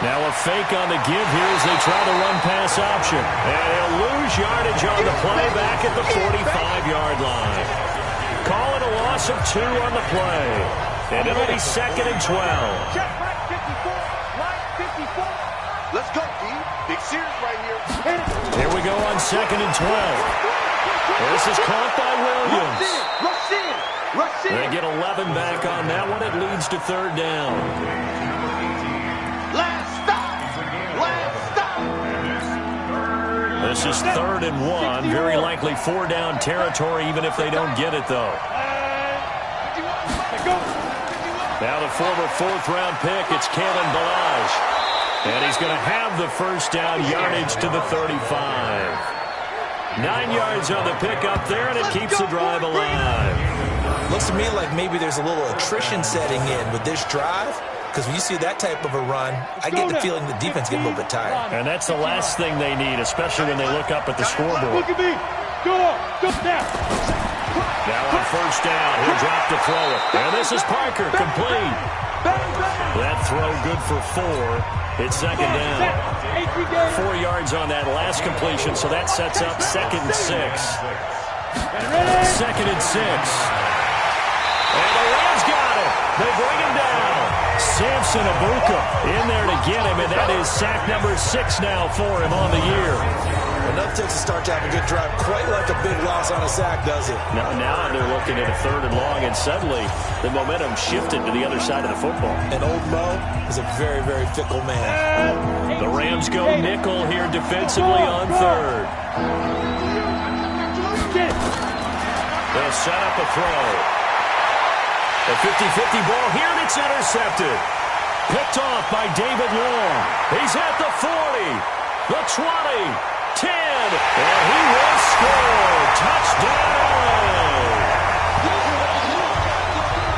Now a fake on the give here as they try the run-pass option. And he'll lose yardage on the play back at the 45-yard line. Call it a loss of 2 on the play. And it'll be 2nd and 12. Check right 54. Right 54. Let's go, D. Big series right here. Here we go on 2nd and 12. This is caught by Williams. Rush in. Rush in. They get 11 back on that one. It leads to 3rd down. Last stop. Last stop. This is 3rd and 1. Very likely 4-down territory, even if they don't get it, though. Now the former 4th-round pick, it's Kalen Ballage. And he's going to have the first down, yardage to the 35. 9 yards on the pickup there, and it keeps the drive alive. Looks to me like maybe there's a little attrition setting in with this drive. Because when you see that type of a run, I get the feeling the defense gets a little bit tired. And that's the last thing they need, especially when they look up at the scoreboard. Look at me. Go now. Now on first down, he'll drop to throw it. And this is Parker, complete. That throw good for 4. It's 2nd down. 4 yards on that last completion, so that sets up 2nd and 6. 2nd and 6. And the Rams got it. They bring him down. Samson Abuka in there to get him, and that is sack number 6 now for him on the year. Enough takes to start to have a good drive, quite like a big loss on a sack, does it? Now they're looking at a 3rd and long, and suddenly the momentum shifted to the other side of the football. And old Mo is a very, very fickle man. The Rams go nickel here defensively on 3rd. They'll set up a throw. A 50-50 ball here, and it's intercepted. Picked off by David Long. He's at the 40, the 20, 10, and he will score. Touchdown!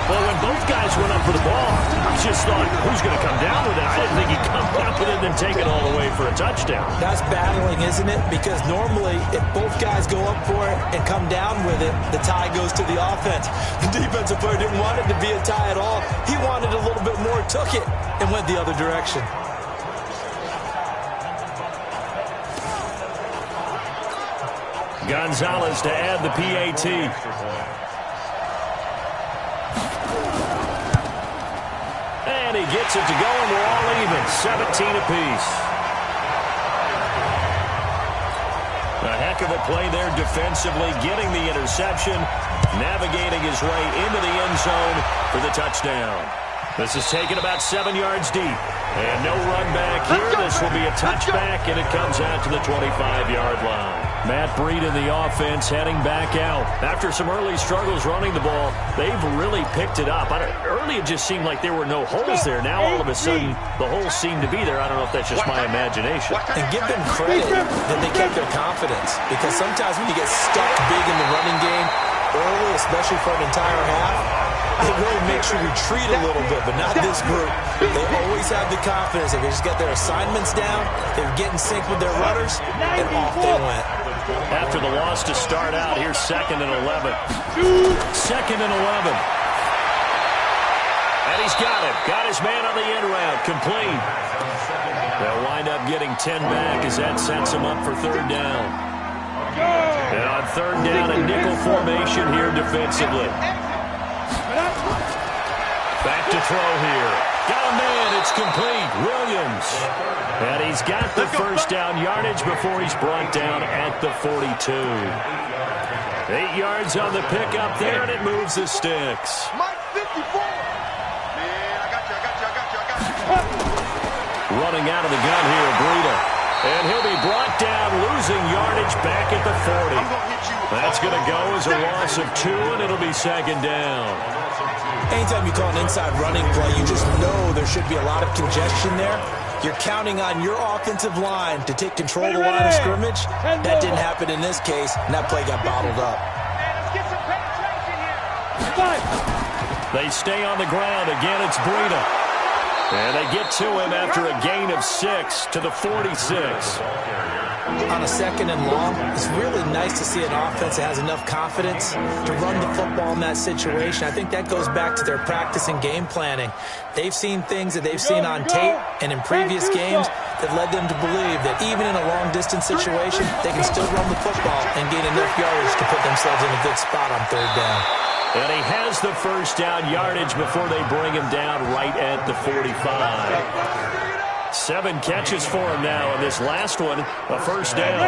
Well, when both guys went up for the ball, I just thought, who's going to come down with it? I didn't think he'd come down with it and take it all the way for a touchdown. That's battling, isn't it? Because normally, if both guys go up for it and come down with it, the tie goes to the offense. The defensive player didn't want it to be a tie at all. He wanted a little bit more, took it, and went the other direction. Gonzalez to add the PAT. And he gets it to go, and we're all even. 17 apiece. A heck of a play there defensively, getting the interception, navigating his way into the end zone for the touchdown. This is taken about 7 yards deep. And no run back here. This will be a touchback, and it comes out to the 25-yard line. Matt Breida, the offense, heading back out. After some early struggles running the ball, they've really picked it up. Early, it just seemed like there were no holes there. Now, all of a sudden, the holes seem to be there. I don't know if that's just my imagination. And give them credit that they kept their confidence. Because sometimes when you get stuck big in the running game early, especially for an entire half, it really makes you retreat a little bit, but not this group. They always have the confidence. They just got their assignments down. They were getting sync with their runners, and off they went. After the loss to start out, here's 2nd and 11. 2nd and 11. And he's got it. Got his man on the end route. Complete. They'll wind up getting 10 back as that sets him up for 3rd down. And on third down, a nickel formation here defensively. Back to throw here. Got a man. It's complete. Williams. And he's got the first down yardage before he's brought down at the 42. 8 yards on the pickup there, and it moves the sticks. Mike 54. Man, I got you. Running out of the gun here, Breida. And he'll be brought down, losing yardage back at the 40. That's going to go as a loss of 2, and it'll be second down. Anytime you call an inside running play, you just know there should be a lot of congestion there. You're counting on your offensive line to take control of the line of scrimmage. That didn't happen in this case, and that play got bottled up. Let's get some penetration here. They stay on the ground. Again, it's Breida. And they get to him after a gain of 6 to the 46. On a second and long, it's really nice to see an offense that has enough confidence to run the football in that situation. I think that goes back to their practice and game planning. They've seen things that they've seen on tape and in previous games that led them to believe that even in a long-distance situation, they can still run the football and gain enough yardage to put themselves in a good spot on third down. And he has the first down yardage before they bring him down right at the 45. 7 catches for him now, and this last one, a first down.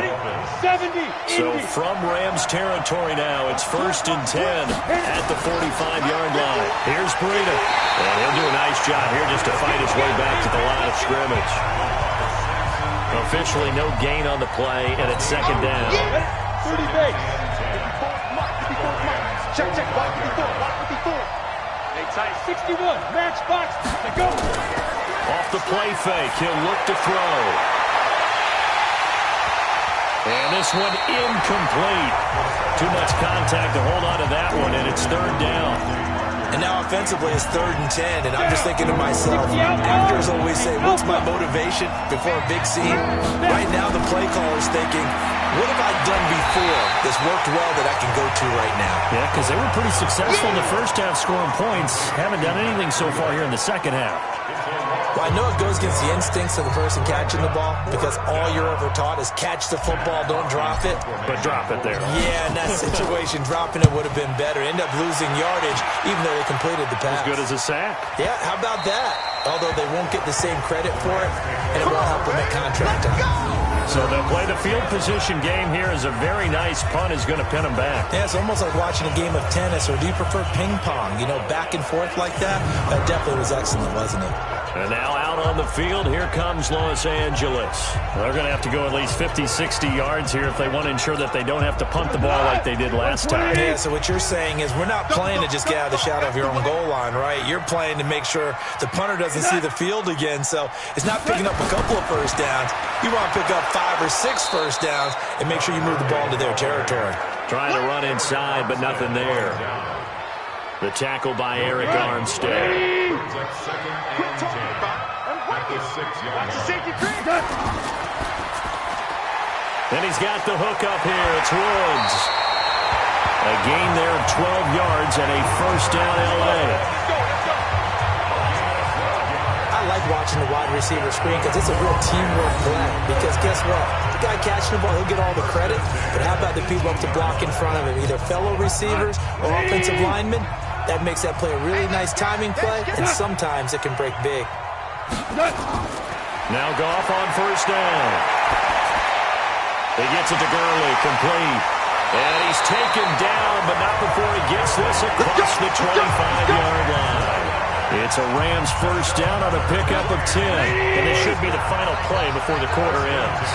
70. So from Rams territory now, it's 1st and 10 at the 45-yard line. Here's Breida. And he'll do a nice job here just to fight his way back to the line of scrimmage. Officially no gain on the play, and it's second down. 30 base. Check, Mike 54. Hey, tight 61. Match box. They go. Off the play fake, he'll look to throw. And this one incomplete. Too much contact to hold on to that one, and it's third down. And now offensively it's 3rd and 10, and I'm just thinking to myself, actors always say, what's my motivation before a big scene? Right now the play caller's thinking, what have I done before that's worked well that I can go to right now? Yeah, because they were pretty successful in the first half scoring points. Haven't done anything so far here in the second half. Well, I know it goes against the instincts of the person catching the ball because all you're ever taught is catch the football, don't drop it. But drop it there. Yeah, in that situation, dropping it would have been better. End up losing yardage even though they completed the pass. As good as a sack. Yeah, how about that? Although they won't get the same credit for it, and it won't help them at contract time. So they'll play the field position game here as a very nice punt is going to pin them back. Yeah, it's almost like watching a game of tennis, or do you prefer ping pong? You know, back and forth like that? That definitely was excellent, wasn't it? And now out on the field, here comes Los Angeles. They're going to have to go at least 50, 60 yards here if they want to ensure that they don't have to punt the ball like they did last time. Yeah, so what you're saying is we're not playing to just get out of the shadow of your own goal line, right? You're playing to make sure the punter doesn't see the field again. So it's not picking up a couple of first downs. You want to pick up 5 or 6 first downs and make sure you move the ball to their territory. Trying to run inside, but nothing there. The tackle by Eric Armstead. And he's got the hook up here. It's Woods. A gain there of 12 yards and a first down L.A. I like watching the wide receiver screen because it's a real teamwork play. Because guess what? The guy catching the ball, he'll get all the credit. But how about the people up to block in front of him? Either fellow receivers or offensive linemen. That makes that play a really nice timing play, and sometimes it can break big. Now Goff on first down. He gets it to Gurley, complete. And he's taken down, but not before he gets this across the 25-yard line. It's a Rams first down on a pickup of 10. And this should be the final play before the quarter ends.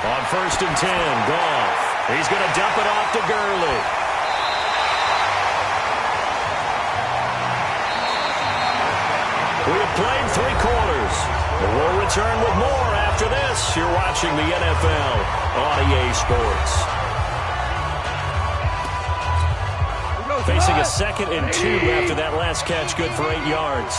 On first and 10, Goff. He's going to dump it off to Gurley. We have played 3 quarters. We'll return with more after this. You're watching the NFL on EA Sports. Facing a 2nd and 2 after that last catch, good for 8 yards.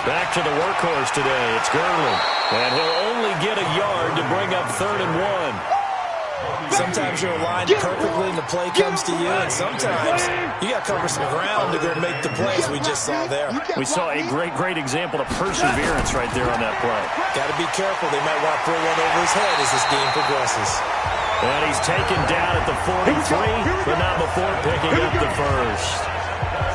Back to the workhorse today. It's Gurley. And he'll only get a yard to bring up 3rd and 1. Sometimes you're aligned perfectly and the play comes to you, and sometimes you got to cover some ground to go make the plays we just saw there. We saw a great example of perseverance right there on that play. Got to be careful. They might want to throw one over his head as this game progresses. And he's taken down at the 43, but not before picking up the first.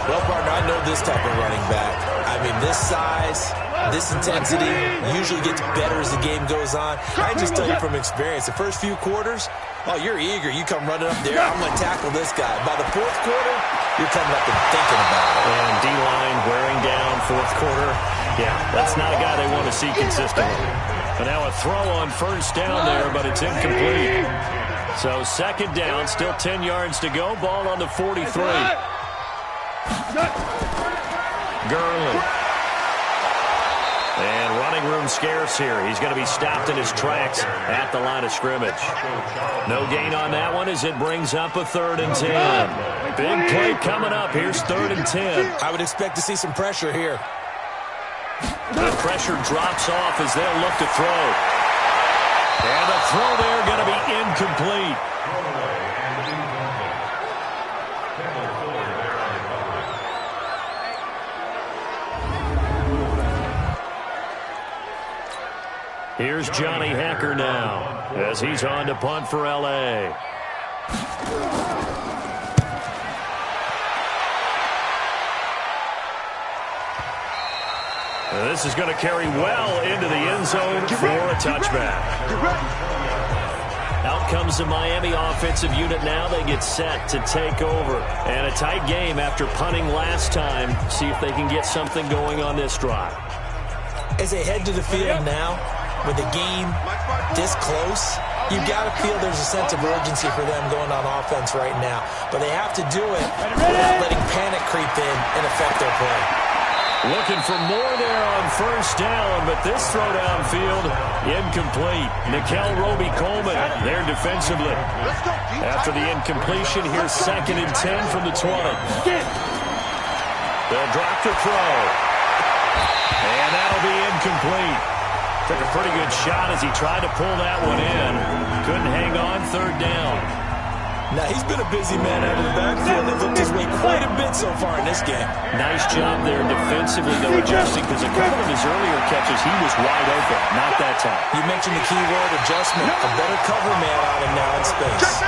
Well, partner, I know this type of running back. I mean, this size, this intensity usually gets better as the game goes on. I can just tell you from experience, the first few quarters, oh, you're eager. You come running up there, I'm going to tackle this guy. By the fourth quarter, you're coming up and thinking about it. And D-line wearing down fourth quarter. Yeah, that's not a guy they want to see consistently. But now a throw on first down there, but it's incomplete. So second down, still 10 yards to go. Ball on the 43. Gurley. And running room scarce here. He's going to be stopped in his tracks at the line of scrimmage. No gain on that one as it brings up a 3rd and 10. Big play coming up. Here's 3rd and 10. I would expect to see some pressure here. The pressure drops off as they'll look to throw. And the throw there going to be incomplete. Here's Johnny Hacker now as he's on to punt for L.A. This is going to carry well into the end zone for a touchback. Out comes the Miami offensive unit now. They get set to take over. And a tight game after punting last time. See if they can get something going on this drive. As they head to the field now, with the game this close, you've got to feel there's a sense of urgency for them going on offense right now. But they have to do it without letting panic creep in and affect their play. Looking for more there on first down, but this throw downfield, incomplete. Nikel Roby-Coleman there defensively. After the incompletion, here's 2nd and 10 from the 20. They'll drop the throw. And that'll be incomplete. Took a pretty good shot as he tried to pull that one in. Couldn't hang on, 3rd down. Now, he's been a busy man out of the backfield. They've looked his way quite a bit so far in this game. Nice job there defensively, though, adjusting, because a couple of his earlier catches, he was wide open. Not that time. You mentioned the key word, adjustment. A better cover man on him now in space.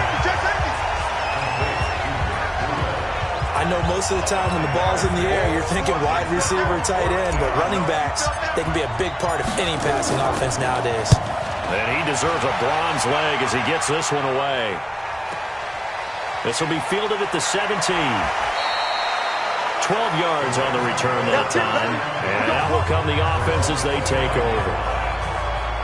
I know most of the time when the ball's in the air, you're thinking wide receiver, tight end, but running backs, they can be a big part of any passing offense nowadays. And he deserves a bronze leg as he gets this one away. This will be fielded at the 17. 12 yards on the return that time. And out will come the offense as they take over.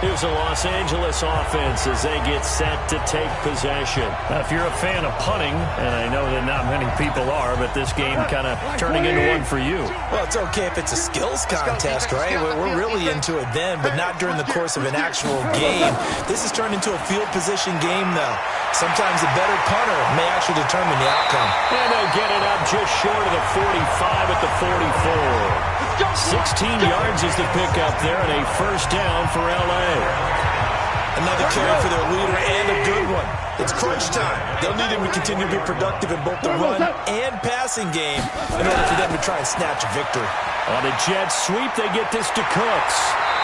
Here's the Los Angeles offense as they get set to take possession. Now, if you're a fan of punting, and I know that not many people are, but this game kind of turning into one for you. Well, it's okay if it's a skills contest, right? We're really into it then, but not during the course of an actual game. This has turned into a field position game, though. Sometimes the better punter may actually determine the outcome. And they'll get it up just short of the 45 at the 44. 16 yards is the pickup there, and a first down for L.A. Another carry for their leader, and a good one. It's crunch time. They'll need him to continue to be productive in both the run and passing game in order for them to try and snatch a victory. On a jet sweep, they get this to Cooks.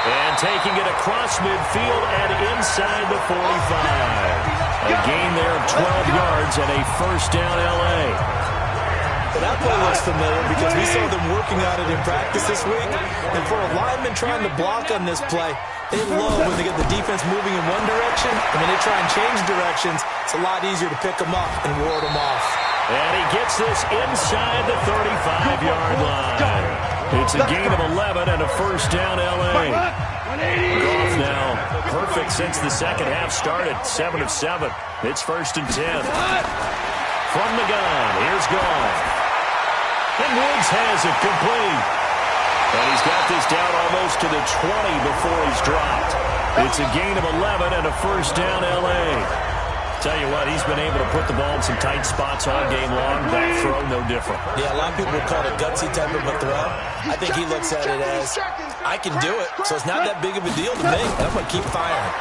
And taking it across midfield and inside the 45. A gain there of 12 yards and a first down L.A. Well, that play looks familiar because we saw them working on it in practice this week. And for a lineman trying to block on this play, they love when they get the defense moving in one direction, and when they try and change directions, it's a lot easier to pick them up and ward them off. And he gets this inside the 35-yard line. It's a gain of 11 and a first down L.A. Goff now perfect since the second half started, 7 of 7. It's 1st and 10. From the gun, here's Goff. And Woods has it complete. And he's got this down almost to the 20 before he's dropped. It's a gain of 11 and a first down L.A. Tell you what, he's been able to put the ball in some tight spots all game long. That throw, no different. Yeah, a lot of people would call it a gutsy type of a throw. I think he looks at it as, I can do it, so it's not that big of a deal to me. I'm going to keep firing.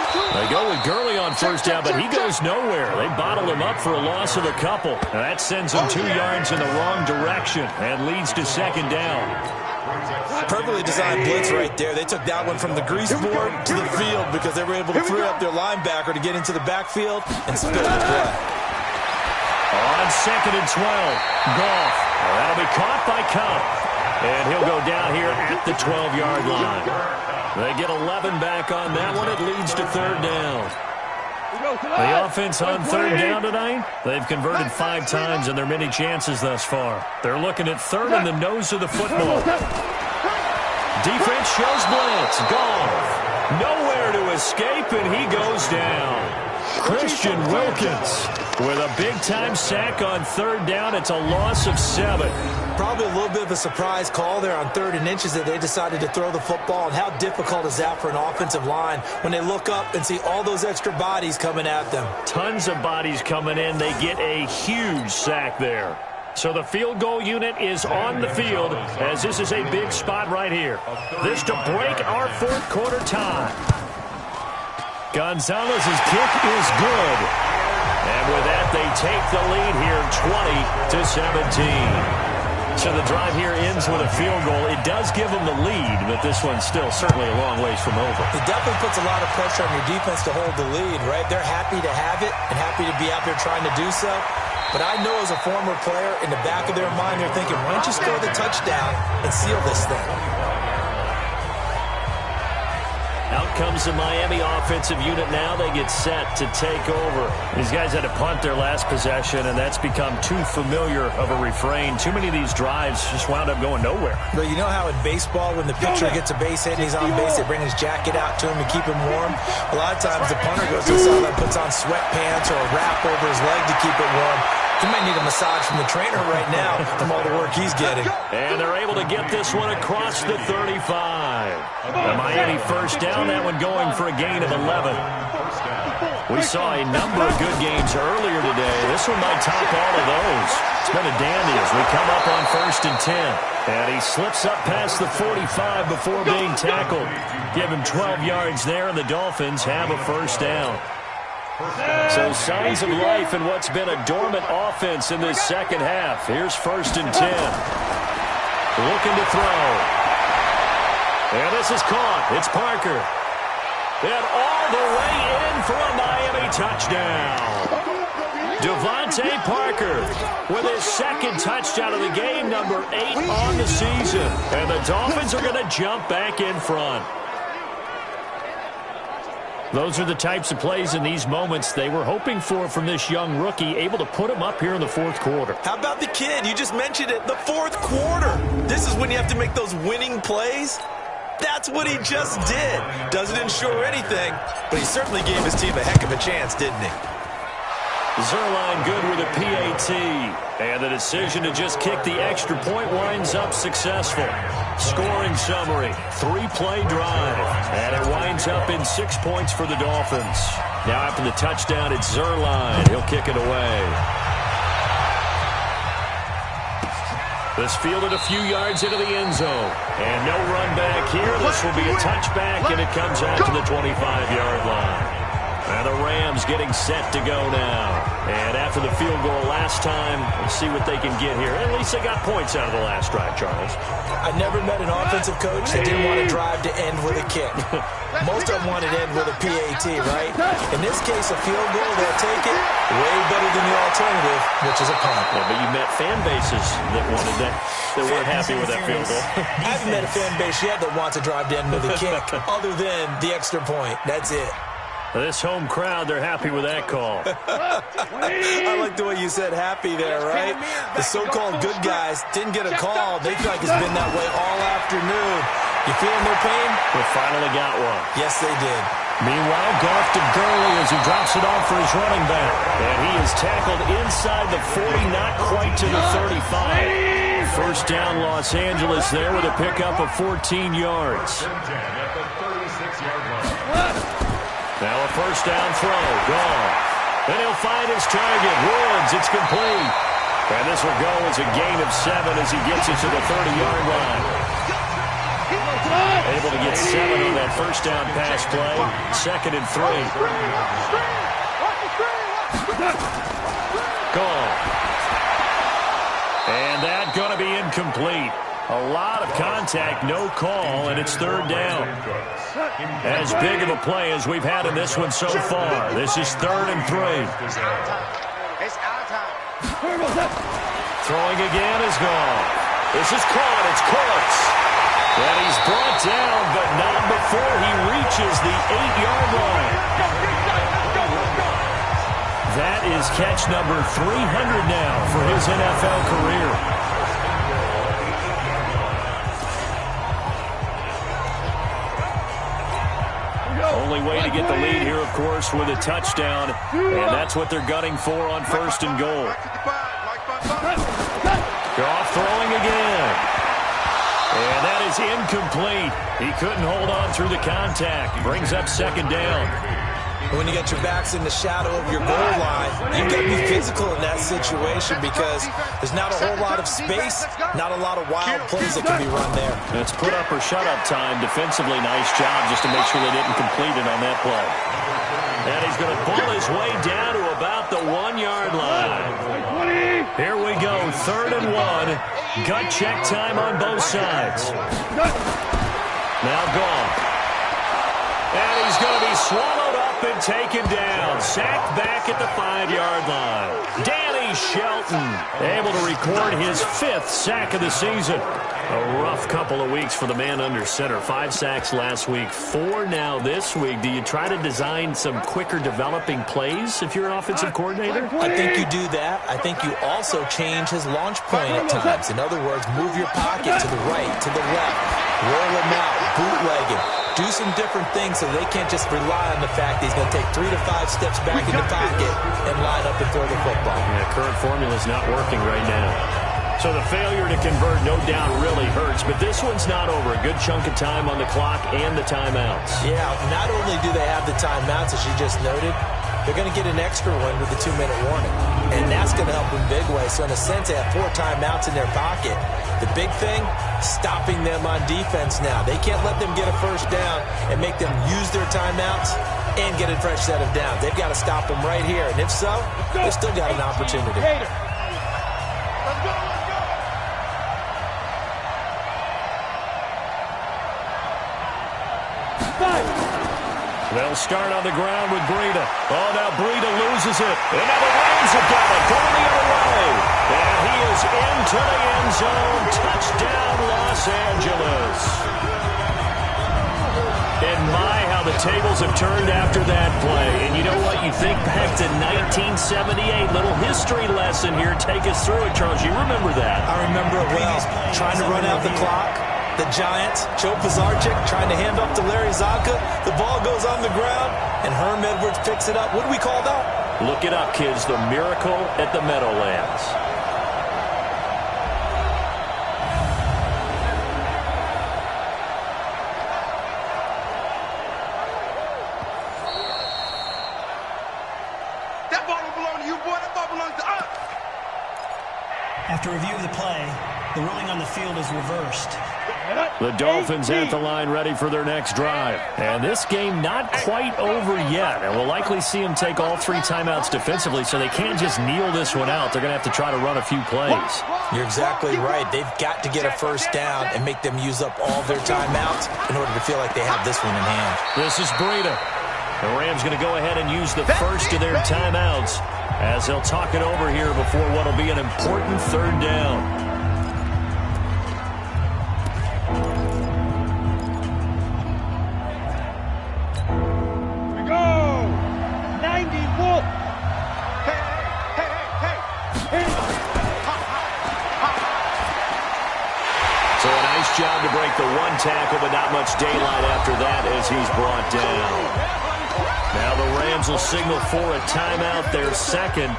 They go with Gurley on first down, but he goes nowhere. They bottle him up for a loss of a couple. And that sends them 2 yards in the wrong direction and leads to second down. Perfectly designed blitz right there. They took that one from the grease board to the field because they were able to free up their linebacker to get into the backfield and spill the play. On 2nd and 12, Goff. That'll be caught by Cup. And he'll go down here at the 12-yard line. They get 11 back on that one. It leads to third down. The offense on third down tonight, they've converted 5 times in their many chances thus far. They're looking at third in the nose of the football. Defense shows blitz. Goff. Nowhere to escape, and he goes down. Christian Wilkins with a big-time sack on third down. It's a loss of 7. Probably a little bit of a surprise call there on 3rd and inches that they decided to throw the football. And how difficult is that for an offensive line when they look up and see all those extra bodies coming at them? Tons of bodies coming in. They get a huge sack there. So the field goal unit is on the field as this is a big spot right here. This to break our 4th quarter tie. Gonzalez's kick is good. And with that, they take the lead here 20-17. So the drive here ends with a field goal. It does give them the lead, but this one's still certainly a long ways from over. It definitely puts a lot of pressure on your defense to hold the lead, right? They're happy to have it and happy to be out there trying to do so. But I know as a former player, in the back of their mind, they're thinking, why don't you score the touchdown and seal this thing? Out comes the Miami offensive unit now. They get set to take over. These guys had to punt their last possession, and that's become too familiar of a refrain. Too many of these drives just wound up going nowhere. But you know how in baseball, when the pitcher gets a base hit and he's on base, they bring his jacket out to him to keep him warm? A lot of times the punter goes to the sideline, puts on sweatpants or a wrap over his leg to keep it warm. He might need a massage from the trainer right now from all the work he's getting. And they're able to get this one across the 35. The Miami first down, that one going for a gain of 11. We saw a number of good games earlier today. This one might top all of those. It's been a dandy as we come up on 1st and 10. And he slips up past the 45 before being tackled. Give him 12 yards there, and the Dolphins have a first down. So signs of life in what's been a dormant offense in this second half. Here's 1st and 10. Looking to throw. And this is caught. It's Parker. And all the way in for a Miami touchdown. Devontae Parker with his 2nd touchdown of the game, number 8 on the season. And the Dolphins are going to jump back in front. Those are the types of plays in these moments they were hoping for from this young rookie, able to put him up here in the 4th quarter. How about the kid? You just mentioned it. The 4th quarter. This is when you have to make those winning plays. That's what he just did. Doesn't ensure anything, but he certainly gave his team a heck of a chance, didn't he? Zuerlein good with a PAT. And the decision to just kick the extra point winds up successful. Scoring summary, 3-play drive. And it winds up in 6 points for the Dolphins. Now after the touchdown, it's Zuerlein. He'll kick it away. This fielded a few yards into the end zone. And no run back here. This will be a touchback, and it comes out to the 25-yard line. And the Rams getting set to go now. And after the field goal last time, let's see what they can get here. At least they got points out of the last drive, Charles. I never met an offensive coach that didn't want to drive to end with a kick. Most of them wanted to end with a PAT, right? In this case, a field goal, they'll take it way better than the alternative, which is a punt. Yeah, but you met fan bases that wanted that weren't happy with that field goal. I haven't met a fan base yet that wants to drive to end with a kick, other than the extra point. That's it. This home crowd, they're happy with that call. I like the way you said happy there, right? The so-called good guys didn't get a call. They feel like it's been that way all afternoon. You feeling their pain? They finally got one. Yes, they did. Meanwhile, Goff to Gurley as he drops it off for his running back. And he is tackled inside the 40, not quite to the 35. First down, Los Angeles there with a pickup of 14 yards. Now a first down throw. Gone. And he'll find his target. Woods, it's complete. And this will go as a gain of 7 as he gets it to the 30-yard line. Able able to get 7 on that first down pass play. 2nd and 3. Gone. And that going to be incomplete. A lot of contact, no call, and it's 3rd down. As big of a play as we've had in this one so far. This is 3rd and 3. It's our time. Throwing again is gone. This is caught. It's Courts. And he's brought down, but not before he reaches the 8-yard line. That is catch number 300 now for his NFL career. Only way to get the lead here, of course, with a touchdown. And that's what they're gunning for on 1st and goal. Goff throwing again. And that is incomplete. He couldn't hold on through the contact. Brings up 2nd down. When you got your backs in the shadow of your goal line, you've got to be physical in that situation because there's not a whole lot of space, not a lot of wild plays that can be run there. It's put up or shut up time. Defensively, nice job just to make sure they didn't complete it on that play. And he's going to pull his way down to about the 1-yard line. Here we go, 3rd and 1. Gut check time on both sides. Now gone. And he's going to be swallowed up and taken down. Sacked back at the 5-yard line. Danny Shelton able to record his 5th sack of the season. A rough couple of weeks for the man under center. 5 sacks last week, 4 now this week. Do you try to design some quicker developing plays if you're an offensive coordinator? I think you do that. I think you also change his launch point at times. In other words, move your pocket to the right, to the left, roll him out, bootleg him. Do some different things so they can't just rely on the fact that he's going to take 3 to 5 steps back in the pocket and line up and throw the football. Yeah, current formula is not working right now. So the failure to convert, no doubt, really hurts. But this one's not over. A good chunk of time on the clock and the timeouts. Yeah, not only do they have the timeouts, as you just noted, they're going to get an extra one with the 2-minute warning. And that's going to help in big way. So in a sense, they have 4 timeouts in their pocket. The big thing, stopping them on defense now. They can't let them get a first down and make them use their timeouts and get a fresh set of downs. They've got to stop them right here. And if so, they've still got an opportunity. They'll start on the ground with Breida. Oh, now Breida loses it. And now the Rams have got it. Going the other way. And he is into the end zone. Touchdown, Los Angeles. And my, how the tables have turned after that play. And you know what? You think back to 1978. Little history lesson here. Take us through it, Charles. You remember that. I remember it well. Trying to run out the clock. The Giants, Joe Pizarczyk trying to hand off to Larry Zonka. The ball goes on the ground, and Herm Edwards picks it up. What do we call that? Look it up, kids. The miracle at the Meadowlands. That ball don't belong to you, boy. That ball belongs to us. After review of the play, the ruling on the field is reversed. The Dolphins at the line ready for their next drive. And this game not quite over yet. And we'll likely see them take all 3 timeouts defensively, so they can't just kneel this one out. They're going to have to try to run a few plays. You're exactly right. They've got to get a first down and make them use up all their timeouts in order to feel like they have this one in hand. This is Breida. The Rams going to go ahead and use the first of their timeouts as they'll talk it over here before what will be an important 3rd down. Job to break the 1 tackle, but not much daylight after that as he's brought down. Now the Rams will signal for a timeout, their 2nd,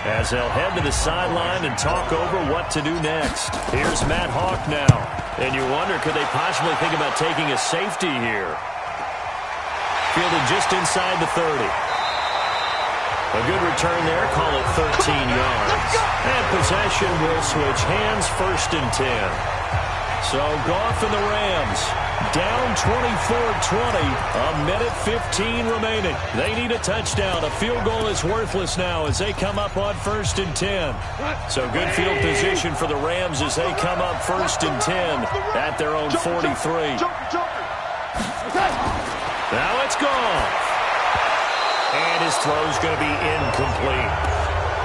as they'll head to the sideline and talk over what to do next. Here's Matt Hawk now, and you wonder, could they possibly think about taking a safety here? Fielded just inside the 30. A good return there, call it 13 yards. And possession will switch hands, 1st and 10. So Goff and the Rams down 24-20, a minute 15 remaining. They need a touchdown. A field goal is worthless now as they come up on 1st and 10. So good field position for the Rams as they come up 1st and 10 at their own 43. Now it's Goff. And his throw's going to be incomplete.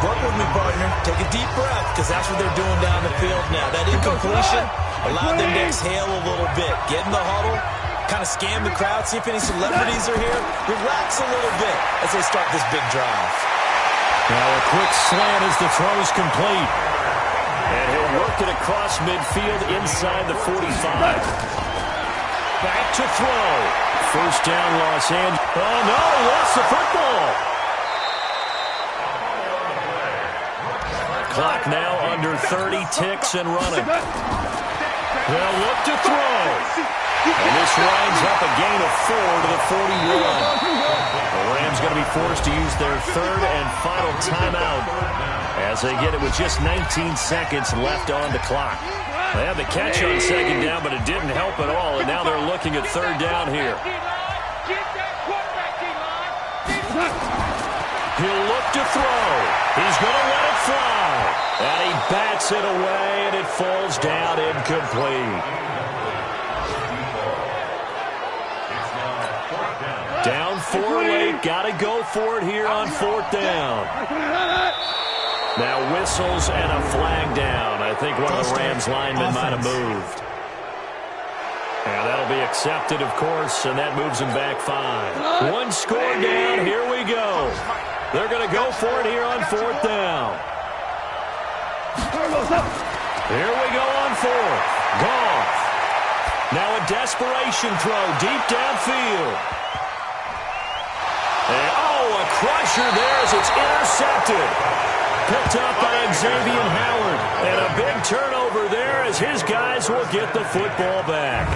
Work with me, partner. Take a deep breath, because that's what they're doing down the field now. That incompletion allowed them to exhale a little bit. Get in the huddle, kind of scan the crowd, see if any celebrities are here. Relax a little bit as they start this big drive. Now a quick slant as the throw's complete. And he'll work it across midfield inside the 45. Back to throw. First down, Los Angeles. Oh, no, lost the football. Clock now under 30 ticks and running. They'll look to throw. And this winds up a gain of 4 to the 41. The Rams going to be forced to use their third and final timeout as they get it with just 19 seconds left on the clock. They had the catch on second down, but it didn't help at all, and now they're looking at third down here. He'll look to throw. He's going to let it fly. And he bats it away, and it falls down incomplete. Down 4 late. Got to go for it here on 4th down. Now whistles and a flag down. I think one of the Rams linemen might have moved. And that'll be accepted, of course, and that moves him back 5. One score down. Here we go. They're going to go for it here on 4th down. Here we go on 4th. Goff. Now a desperation throw deep downfield. And, a crusher there as it's intercepted. Picked up by Xavier Howard. And a big turnover there as his guys will get the football back.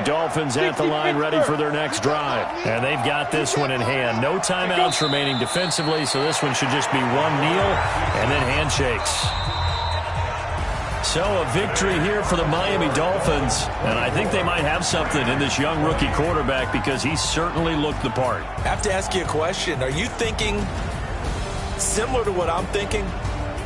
Dolphins at the line ready for their next drive. And they've got this one in hand. No timeouts remaining defensively, so this one should just be one kneel and then handshakes. So a victory here for the Miami Dolphins. And I think they might have something in this young rookie quarterback because he certainly looked the part. I have to ask you a question. Are you thinking similar to what I'm thinking?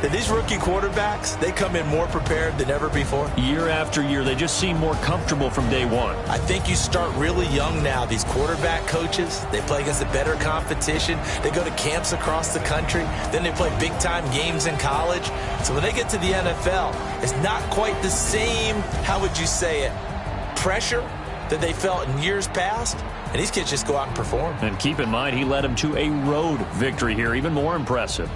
That these rookie quarterbacks, they come in more prepared than ever before? Year after year, they just seem more comfortable from day one. I think you start really young now. These quarterback coaches, they play against a better competition. They go to camps across the country. Then they play big-time games in college. So when they get to the NFL, it's not quite the same, how would you say it, pressure that they felt in years past. And these kids just go out and perform. And keep in mind, he led them to a road victory here, even more impressive.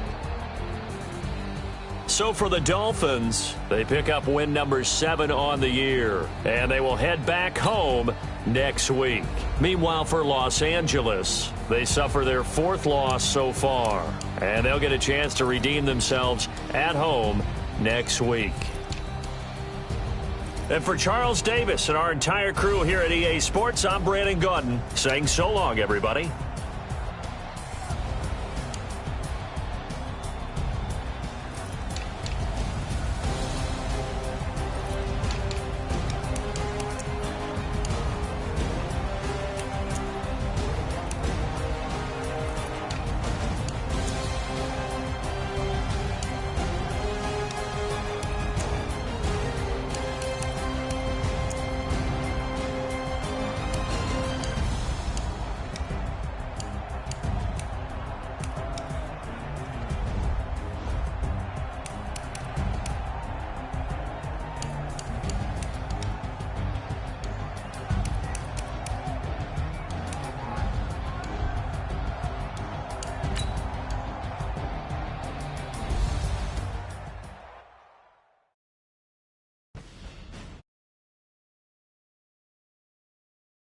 So for the Dolphins, they pick up win number 7 on the year, and they will head back home next week. Meanwhile, for Los Angeles, they suffer their 4th loss so far, and they'll get a chance to redeem themselves at home next week. And for Charles Davis and our entire crew here at EA Sports, I'm Brandon Gaudin saying so long, everybody.